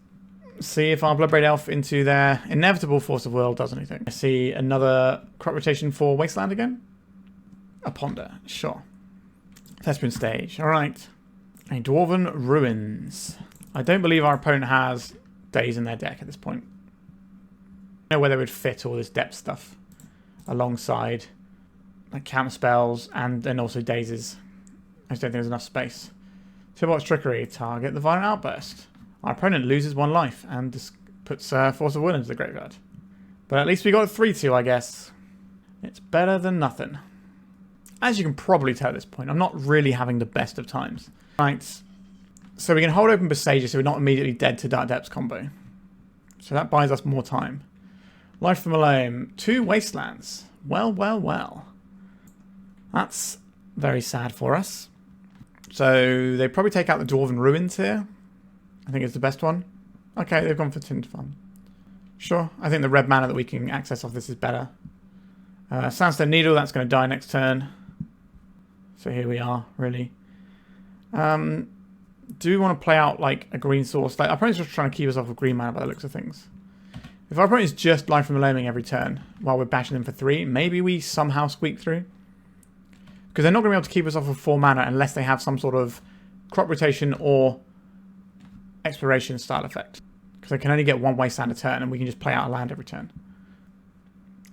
A: see if our Bloodbraid Elf into their Inevitable Force of Will does anything. I see another crop rotation for Wasteland again. A Ponder. Sure. Thespian Stage. Alright. A Dwarven Ruins. I don't believe our opponent has Daze in their deck at this point. I don't know where they would fit all this depth stuff alongside like counter spells and then also Dazes. I just don't think there's enough space. Tibalt's Trickery. Target the Violent Outburst. Our opponent loses 1 life and just puts Force of Will into the graveyard. But at least we got a 3-2, I guess. It's better than nothing. As you can probably tell at this point, I'm not really having the best of times. Right, so we can hold open Boseiju so we're not immediately dead to Dark Depths combo. So that buys us more time. Life from Alone. 2 Wastelands. Well, well, well. That's very sad for us. So they probably take out the Dwarven Ruins here. I think it's the best one. Okay, they've gone for Tinder Farm. Sure, I think the red mana that we can access off this is better. Sandstone Needle, that's going to die next turn. So here we are, really. Do we want to play out like a green source? Like, our opponent's just trying to keep us off of green mana by the looks of things. If our opponent is just Life from Alarming every turn while we're bashing them for 3, maybe we somehow squeak through. Because they're not going to be able to keep us off of 4 mana unless they have some sort of crop rotation or exploration style effect. Because they can only get 1 wasteland a turn and we can just play out a land every turn.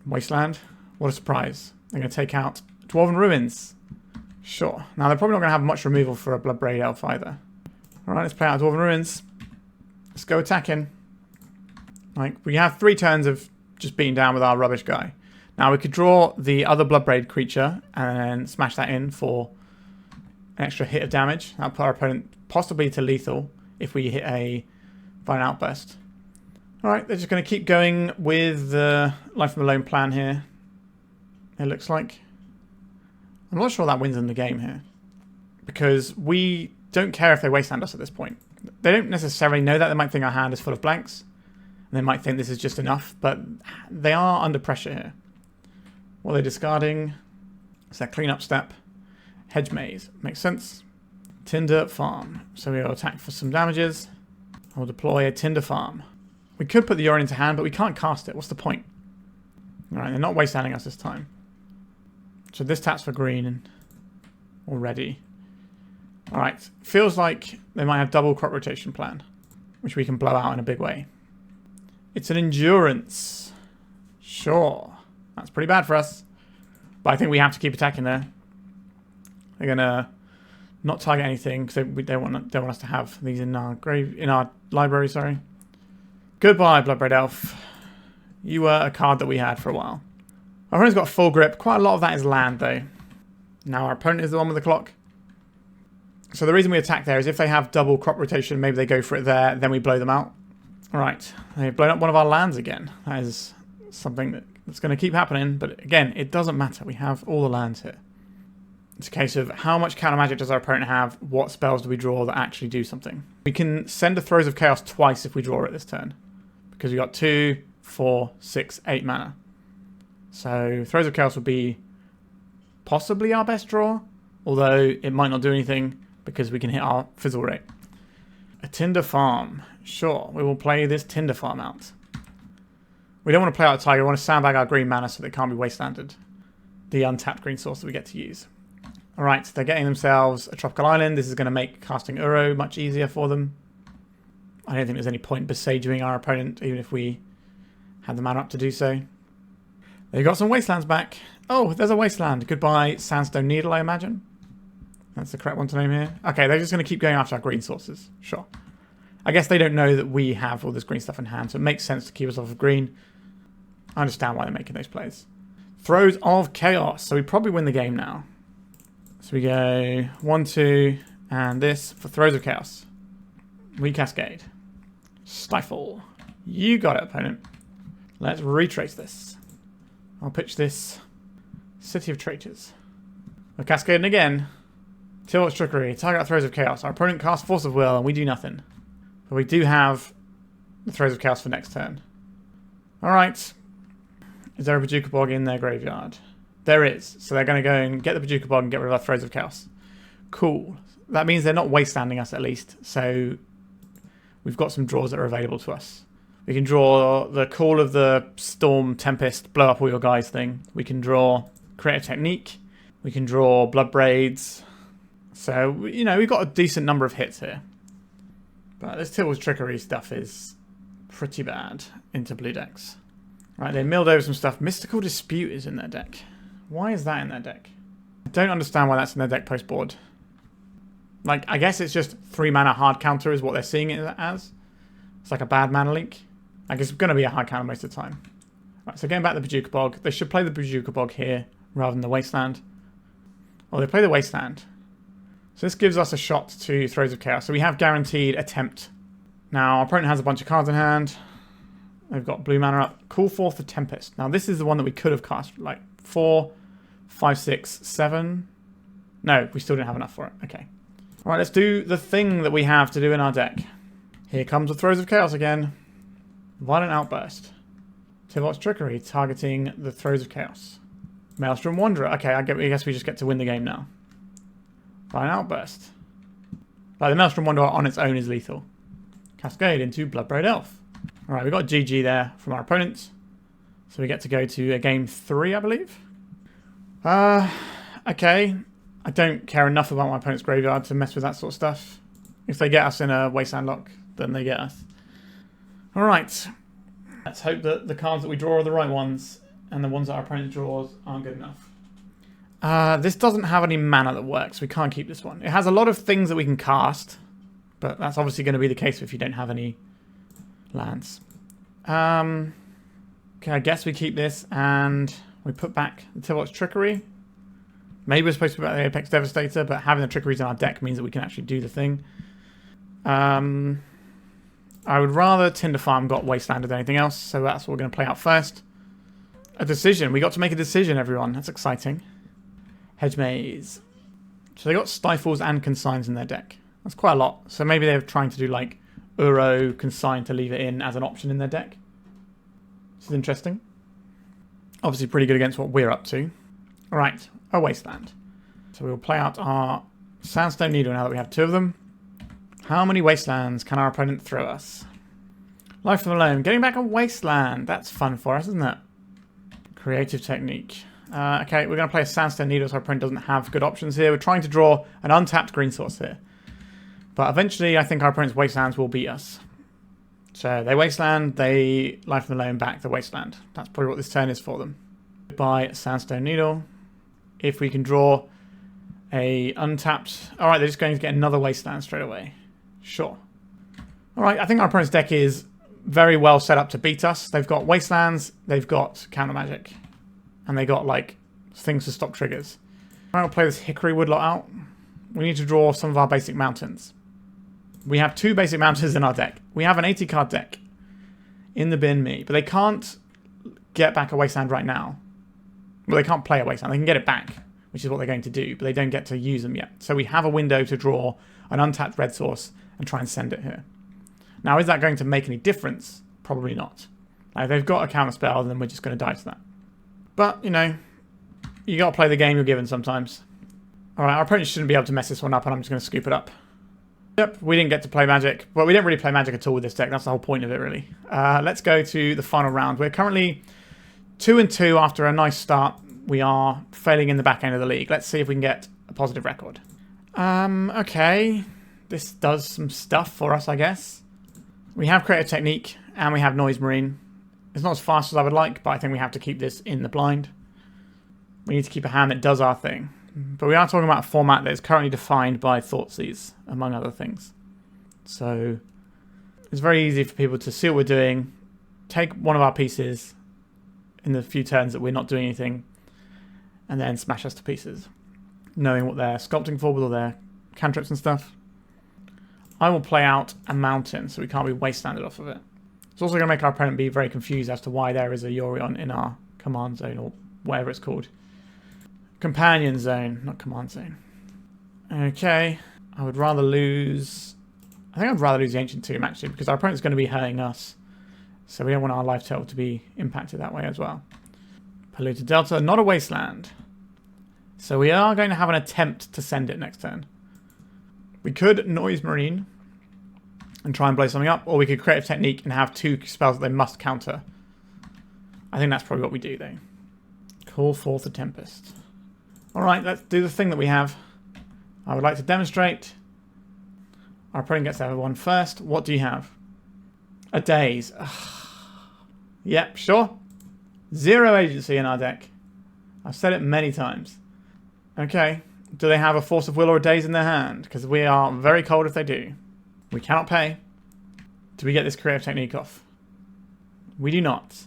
A: Wasteland? What a surprise. They're going to take out Dwarven Ruins. Sure. Now they're probably not going to have much removal for a Bloodbraid Elf either. Alright, let's play out Dwarven Ruins. Let's go attacking. Like, we have 3 turns of just beating down with our rubbish guy. Now we could draw the other Bloodbraid creature and then smash that in for an extra hit of damage. That'll put our opponent possibly to lethal if we hit a Violent Outburst. Alright, they're just going to keep going with the Life from Alone plan here. It looks like. I'm not sure that wins in the game here. Because we don't care if they wasteland us at this point. They don't necessarily know that. They might think our hand is full of blanks. And they might think this is just enough. But they are under pressure here. What are they discarding? It's their cleanup step. Hedge Maze. Makes sense. Tinder Farm. So we'll attack for some damages. I'll deploy a Tinder Farm. We could put the Yorion into hand, but we can't cast it. What's the point? Alright, they're not wastelanding us this time. So this taps for green already. Alright, feels like they might have double crop rotation plan, which we can blow out in a big way. It's an endurance. Sure. That's pretty bad for us. But I think we have to keep attacking there. They're going to not target anything because they want us to have these in our library, sorry. Goodbye, Bloodbraid Elf. You were a card that we had for a while. Our opponent's got full grip. Quite a lot of that is land, though. Now our opponent is the one with the clock. So the reason we attack there is if they have double crop rotation, maybe they go for it there, then we blow them out. Alright, they've blown up one of our lands again. That is something that's going to keep happening, but again, it doesn't matter. We have all the lands here. It's a case of how much counter magic does our opponent have, what spells do we draw that actually do something. We can send a Throes of Chaos twice if we draw it this turn. Because we got 2, 4, 6, 8 mana. So Throes of Chaos would be possibly our best draw, although it might not do anything because we can hit our fizzle rate. A Tinder Farm. Sure, we will play this Tinder Farm out. We don't want to play out a Taiga, we want to sandbag our green mana so they can't be wastelanded. The untapped green source that we get to use. Alright, they're getting themselves a tropical island. This is going to make casting Uro much easier for them. I don't think there's any point besiegeing our opponent, even if we had the mana up to do so. They've got some wastelands back. Oh, there's a wasteland. Goodbye, Sandstone Needle, I imagine. That's the correct one to name here. Okay, they're just going to keep going after our green sources. Sure. I guess they don't know that we have all this green stuff in hand, so it makes sense to keep us off of green. I understand why they're making those plays. Throes of Chaos. So we probably win the game now. So we go 1, 2, and this for Throes of Chaos. We Cascade. Stifle. You got it, opponent. Let's retrace this. I'll pitch this City of Traitors. We're cascading again. Tibalt's Trickery. Target Throes of Chaos. Our opponent casts Force of Will and we do nothing. But we do have the Throes of Chaos for next turn. Alright. Is there a Boseiju in their graveyard? There is. So they're going to go and get the Boseiju and get rid of our Throes of Chaos. Cool. That means they're not wastelanding us at least. So we've got some draws that are available to us. We can draw the Call of the Storm Tempest, blow up all your guys thing. We can draw Create a Technique. We can draw Bloodbraids. So, you know, we've got a decent number of hits here. But this Tibalt's Trickery stuff is pretty bad into blue decks. Right, they milled over some stuff. Mystical Dispute is in their deck. Why is that in their deck? I don't understand why that's in their deck post-board. Like, I guess it's just 3 mana hard counter is what they're seeing it as. It's like a bad mana link. I guess it's going to be a hard counter most of the time. Right, so going back to the Bojuka Bog. They should play the Bojuka Bog here rather than the Wasteland. Well, they play the Wasteland. So this gives us a shot to Throes of Chaos. So we have guaranteed attempt. Now, our opponent has a bunch of cards in hand. They've got blue mana up. Call forth the Tempest. Now, this is the one that we could have cast. Like 4, 5, 6, 7. No, we still didn't have enough for it. Okay. All right, let's do the thing that we have to do in our deck. Here comes the Throes of Chaos again. Violent Outburst. Tibalt's Trickery, targeting the Throes of Chaos. Maelstrom Wanderer. Okay, I guess we just get to win the game now. Violent Outburst. Like, the Maelstrom Wanderer on its own is lethal. Cascade into Bloodbraid Elf. Alright, we got GG there from our opponents. So we get to go to a game 3, I believe. Okay. I don't care enough about my opponent's graveyard to mess with that sort of stuff. If they get us in a Wasteland lock, then they get us. Alright. Let's hope that the cards that we draw are the right ones, and the ones that our opponent draws aren't good enough. This doesn't have any mana that works. We can't keep this one. It has a lot of things that we can cast, but that's obviously going to be the case if you don't have any lands. Okay, I guess we keep this and we put back the Tibalt's Trickery. Maybe we're supposed to put back the Apex Devastator, but having the Trickeries in our deck means that we can actually do the thing. I would rather Tinder Farm got Wasteland than anything else, so that's what we're going to play out first. A decision. We got to make a decision, everyone. That's exciting. Hedge Maze. So they got Stifles and Consigns in their deck. That's quite a lot. So maybe they're trying to do like Uro, Consign to leave it in as an option in their deck. This is interesting. Obviously pretty good against what we're up to. Alright, a Wasteland. So we'll play out our Sandstone Needle now that we have 2 of them. How many Wastelands can our opponent throw us? Life from Alone. Getting back a Wasteland. That's fun for us, isn't it? Creative Technique. Okay, we're going to play a Sandstone Needle so our opponent doesn't have good options here. We're trying to draw an untapped green source here. But eventually, I think our opponent's Wastelands will beat us. So they Wasteland, they Life from Alone back the Wasteland. That's probably what this turn is for them. By Sandstone Needle. If we can draw a untapped... Alright, they're just going to get another Wasteland straight away. Sure. Alright, I think our opponent's deck is very well set up to beat us. They've got Wastelands, they've got Counter Magic. And they got, like, things to stop triggers. Alright, we'll play this Hickory Woodlot out. We need to draw some of our basic mountains. We have 2 basic mountains in our deck. We have an 80 card deck in the bin me, but they can't get back a Wasteland right now. Well, they can't play a Wasteland. They can get it back, which is what they're going to do, but they don't get to use them yet. So we have a window to draw an untapped red source and try and send it here. Now, is that going to make any difference? Probably not. Like, if they've got a counter spell, then we're just going to die to that. But, you know, you got to play the game you're given sometimes. Alright, our opponent shouldn't be able to mess this one up, and I'm just going to scoop it up. Yep, we didn't get to play Magic. Well, we didn't really play Magic at all with this deck. That's the whole point of it, really. Let's go to the final round. We're currently 2-2 after a nice start. We are failing in the back end of the league. Let's see if we can get a positive record. Okay. This does some stuff for us, I guess. We have Creative Technique, and we have Noise Marine. It's not as fast as I would like, but I think we have to keep this in the blind. We need to keep a hand that does our thing. But we are talking about a format that is currently defined by Thoughtseize, among other things. So it's very easy for people to see what we're doing, take one of our pieces in the few turns that we're not doing anything, and then smash us to pieces, knowing what they're sculpting for with all their cantrips and stuff. I will play out a mountain, so we can't be wastelanded off of it. It's also going to make our opponent be very confused as to why there is a Yorion in our command zone, or whatever it's called. Companion zone, not command zone. Okay, I would rather lose... I think I'd rather lose the Ancient Tomb, actually, because our opponent's going to be hurting us. So we don't want our life total to be impacted that way as well. Polluted Delta, not a wasteland. So we are going to have an attempt to send it next turn. We could Noise Marine and try and blow something up, or we could Creative Technique and have 2 spells that they must counter. I think that's probably what we do, though. Call forth a Tempest. Alright, let's do the thing that we have. I would like to demonstrate. Our opponent gets to have one first. What do you have? A Daze. Yep, sure. 0 agency in our deck. I've said it many times. Okay. Do they have a Force of Will or a Daze in their hand? Because we are very cold if they do. We cannot pay. Do we get this Creative Technique off? We do not.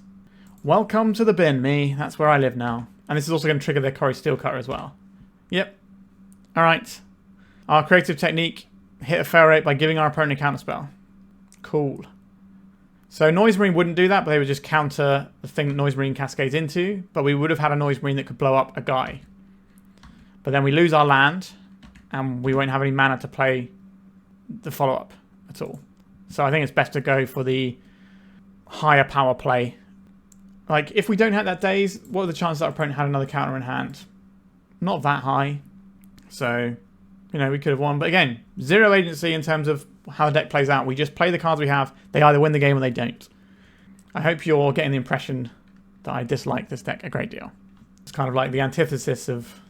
A: Welcome to the bin, me. That's where I live now. And this is also going to trigger their Corey Steelcutter as well. Yep. Alright. Our Creative Technique hit a fail rate by giving our opponent a counterspell. Cool. So Noise Marine wouldn't do that, but they would just counter the thing that Noise Marine cascades into. But we would have had a Noise Marine that could blow up a guy. But then we lose our land, and we won't have any mana to play the follow-up at all. So I think it's best to go for the higher power play. Like, if we don't have that Daze, what are the chances that our opponent had another counter in hand? Not that high. So, you know, we could have won. But again, 0 agency in terms of how the deck plays out. We just play the cards we have. They either win the game or they don't. I hope you're getting the impression that I dislike this deck a great deal. It's kind of like the antithesis of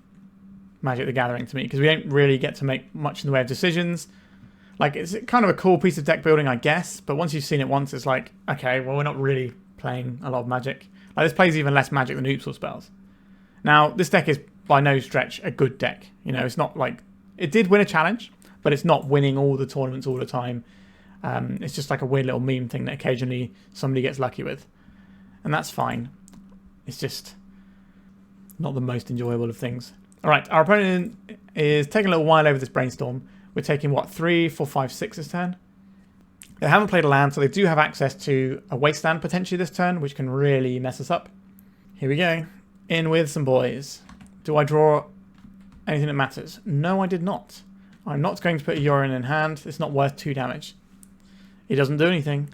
A: Magic the Gathering to me, because we don't really get to make much in the way of decisions. Like, it's kind of a cool piece of deck building, I guess, but once you've seen it once, it's like, okay, well, we're not really playing a lot of Magic. Like, this plays even less Magic than Oops or spells. Now, this deck is by no stretch a good deck. You know, it's not like... It did win a challenge, but it's not winning all the tournaments all the time. It's just like a weird little meme thing that occasionally somebody gets lucky with. And that's fine. It's just not the most enjoyable of things. Alright, our opponent is taking a little while over this brainstorm. We're taking, what, 3, 4, 5, 6 this turn? They haven't played a land, so they do have access to a wasteland potentially this turn, which can really mess us up. Here we go. In with some boys. Do I draw anything that matters? No, I did not. I'm not going to put a Yorion in hand. It's not worth 2 damage. It doesn't do anything.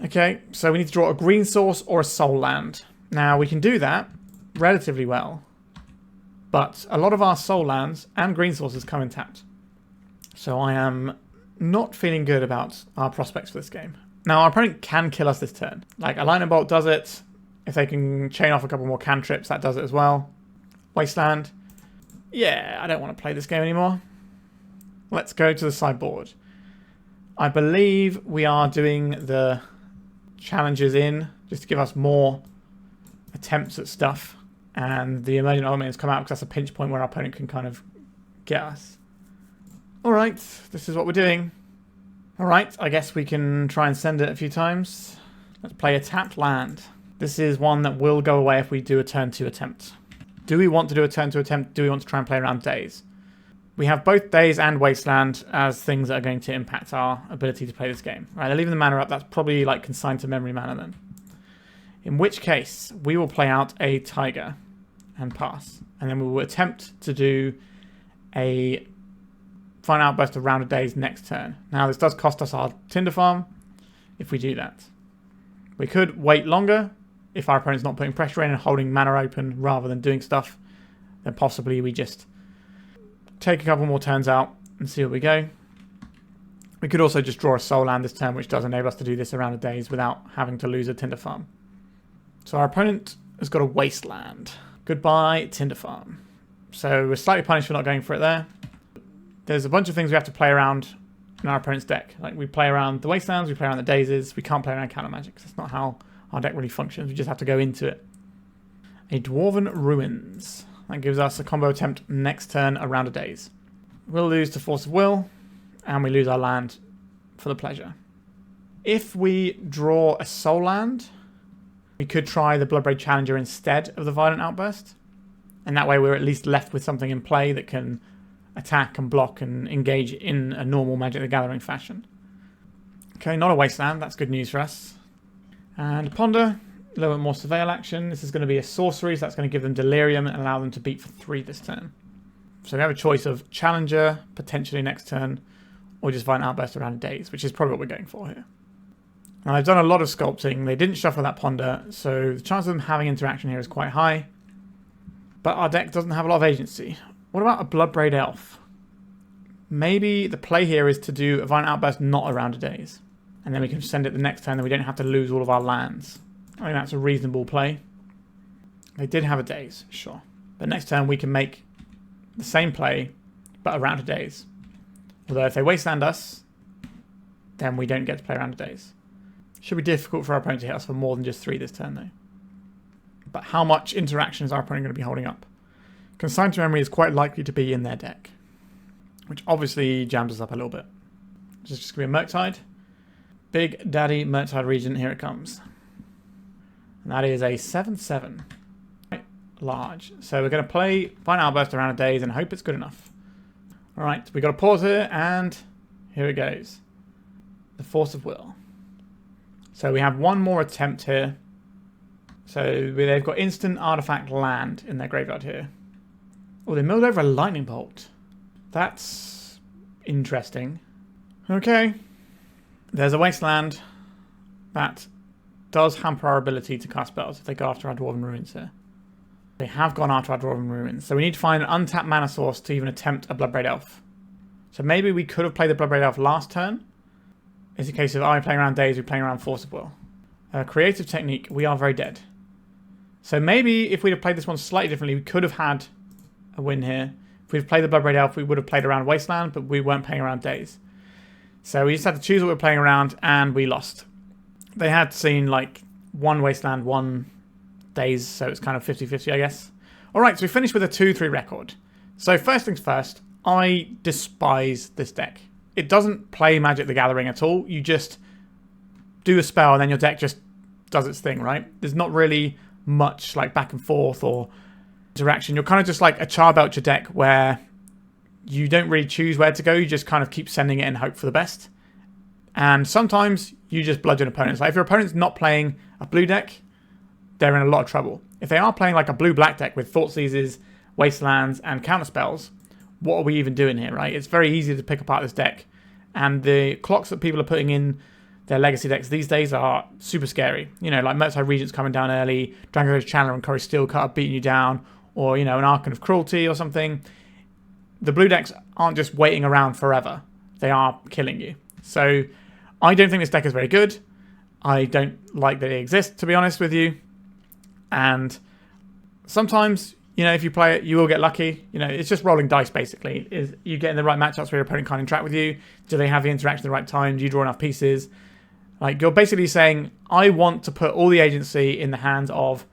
A: Okay, so we need to draw a green source or a soul land. Now, we can do that relatively well. But a lot of our soul lands and green sources come in tapped. So I am not feeling good about our prospects for this game. Now, our opponent can kill us this turn. Like, a Lightning Bolt does it. If they can chain off a couple more cantrips, that does it as well. Wasteland. Yeah, I don't want to play this game anymore. Let's go to the sideboard. I believe we are doing the challenges in just to give us more attempts at stuff. And the Emergent Ultimatum has come out because that's a pinch point where our opponent can kind of get us. Alright, this is what we're doing. Alright, I guess we can try and send it a few times. Let's play a tapped land. This is one that will go away if we do a turn 2 attempt. Do we want to do a turn 2 attempt? Do we want to try and play around Daze? We have both Daze and Wasteland as things that are going to impact our ability to play this game. Right, they're leaving the mana up. That's probably like consigned to memory mana then. In which case, we will play out a Taiga and pass. And then we will attempt to do a Violent Outburst of Round of Daze next turn. Now, this does cost us our Tinder Farm if we do that. We could wait longer if our opponent's not putting pressure in and holding mana open rather than doing stuff. Then possibly we just take a couple more turns out and see where we go. We could also just draw a soul land this turn, which does enable us to do this around a Daze without having to lose a Tinder Farm. So our opponent has got a Wasteland. Goodbye, Tinder Farm. So we're slightly punished for not going for it there. There's a bunch of things we have to play around in our opponent's deck. Like, we play around the Wastelands, we play around the Dazes. We can't play around counter magic. That's not how our deck really functions. We just have to go into it. A Dwarven Ruins. That gives us a combo attempt next turn around a Daze. We'll lose to Force of Will, and we lose our land for the pleasure. If we draw a soul land, we could try the Bloodbraid Challenger instead of the Violent Outburst. And that way we're at least left with something in play that can attack and block and engage in a normal Magic the Gathering fashion. Okay, not a Wasteland. That's good news for us. And Ponder, a little bit more Surveil action. This is going to be a sorcery, so that's going to give them Delirium and allow them to beat for 3 this turn. So we have a choice of Challenger, potentially next turn, or just Violent Outburst around a Daze, which is probably what we're going for here. Now, I've done a lot of sculpting. They didn't shuffle that Ponder, so the chance of them having interaction here is quite high. But our deck doesn't have a lot of agency. What about a Bloodbraid Elf? Maybe the play here is to do a Violent Outburst not around a daze. And then we can send it the next turn and we don't have to lose all of our lands. I think that's a reasonable play. They did have a daze, sure. But next turn we can make the same play, but around a daze. Although if they wasteland us, then we don't get to play around a daze. Should be difficult for our opponent to hit us for more than just 3 this turn though. But how much interaction is our opponent going to be holding up? Consigned to Memory is quite likely to be in their deck, which obviously jams us up a little bit. This is just going to be a Murktide. Big Daddy Murktide Regent, here it comes. And that is a 7/7. Quite large. So we're going to play Violent Outburst around a daze and hope it's good enough. Alright, we got to pause here and here it goes. The Force of Will. So we have one more attempt here. So they've got instant artifact land in their graveyard here. Oh, they milled over a lightning bolt. That's interesting. Okay. There's a wasteland that does hamper our ability to cast spells if they go after our Dwarven Ruins here. They have gone after our Dwarven Ruins. So we need to find an untapped mana source to even attempt a Bloodbraid Elf. So maybe we could have played the Bloodbraid Elf last turn. It's a case of, are we playing around days, we're playing around Force of Will. Creative Technique, we are very dead. So maybe if we'd have played this one slightly differently, we could have had a win here. If we'd played the Bloodbraid Elf, we would have played around Wasteland, but we weren't playing around days. So we just had to choose what we were playing around, and we lost. They had seen like one Wasteland, one days, so it's kind of 50-50, I guess. Alright, so we finished with a 2-3 record. So first things first, I despise this deck. It doesn't play Magic the Gathering at all. You just do a spell and then your deck just does its thing, right? There's not really much like back and forth or interaction. You're kind of just like a Charbelcher deck where you don't really choose where to go. You just kind of keep sending it and hope for the best. And sometimes you just bludgeon opponents. Like if your opponent's not playing a blue deck, they're in a lot of trouble. If they are playing like a blue-black deck with Thoughtseizes, Wastelands, and counterspells, what are we even doing here, right? It's very easy to pick apart this deck. And the clocks that people are putting in their legacy decks these days are super scary. You know, like Murktide Regent's coming down early, Dragon's Challenger and Corey Steelcut beating you down, or, you know, an Archon of Cruelty or something. The blue decks aren't just waiting around forever. They are killing you. So I don't think this deck is very good. I don't like that it exists, to be honest with you. And sometimes, you know, if you play it, you will get lucky. You know, it's just rolling dice, basically. Is you get in the right matchups where your opponent can't interact with you? Do they have the interaction at the right time? Do you draw enough pieces? Like, you're basically saying, I want to put all the agency in the hands of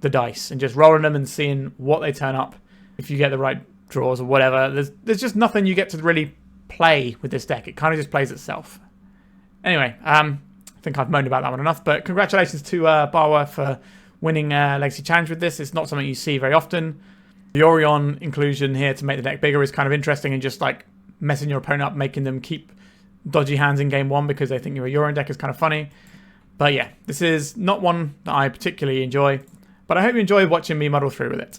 A: the dice and just rolling them and seeing what they turn up. If you get the right draws or whatever, there's just nothing you get to really play with this deck. It kind of just plays itself. Anyway, I think I've moaned about that one enough, but congratulations to Barwa for winning Legacy Challenge with this. It's not something you see very often. The Yorion inclusion here to make the deck bigger is kind of interesting and just like messing your opponent up, making them keep dodgy hands in game one because they think your Yorion deck is kind of funny. But yeah, this is not one that I particularly enjoy, but I hope you enjoy watching me muddle through with it.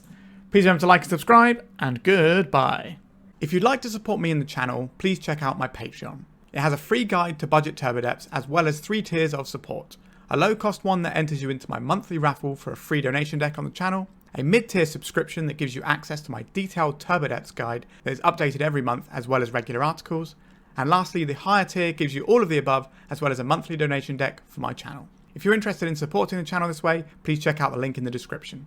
A: Please remember to like and subscribe, and goodbye. If you'd like to support me in the channel, please check out my Patreon. It has a free guide to budget turbo depths as well as 3 tiers of support. A low-cost one that enters you into my monthly raffle for a free donation deck on the channel, a mid-tier subscription that gives you access to my detailed turbo depths guide that is updated every month as well as regular articles, and lastly, the higher tier gives you all of the above as well as a monthly donation deck for my channel. If you're interested in supporting the channel this way, please check out the link in the description.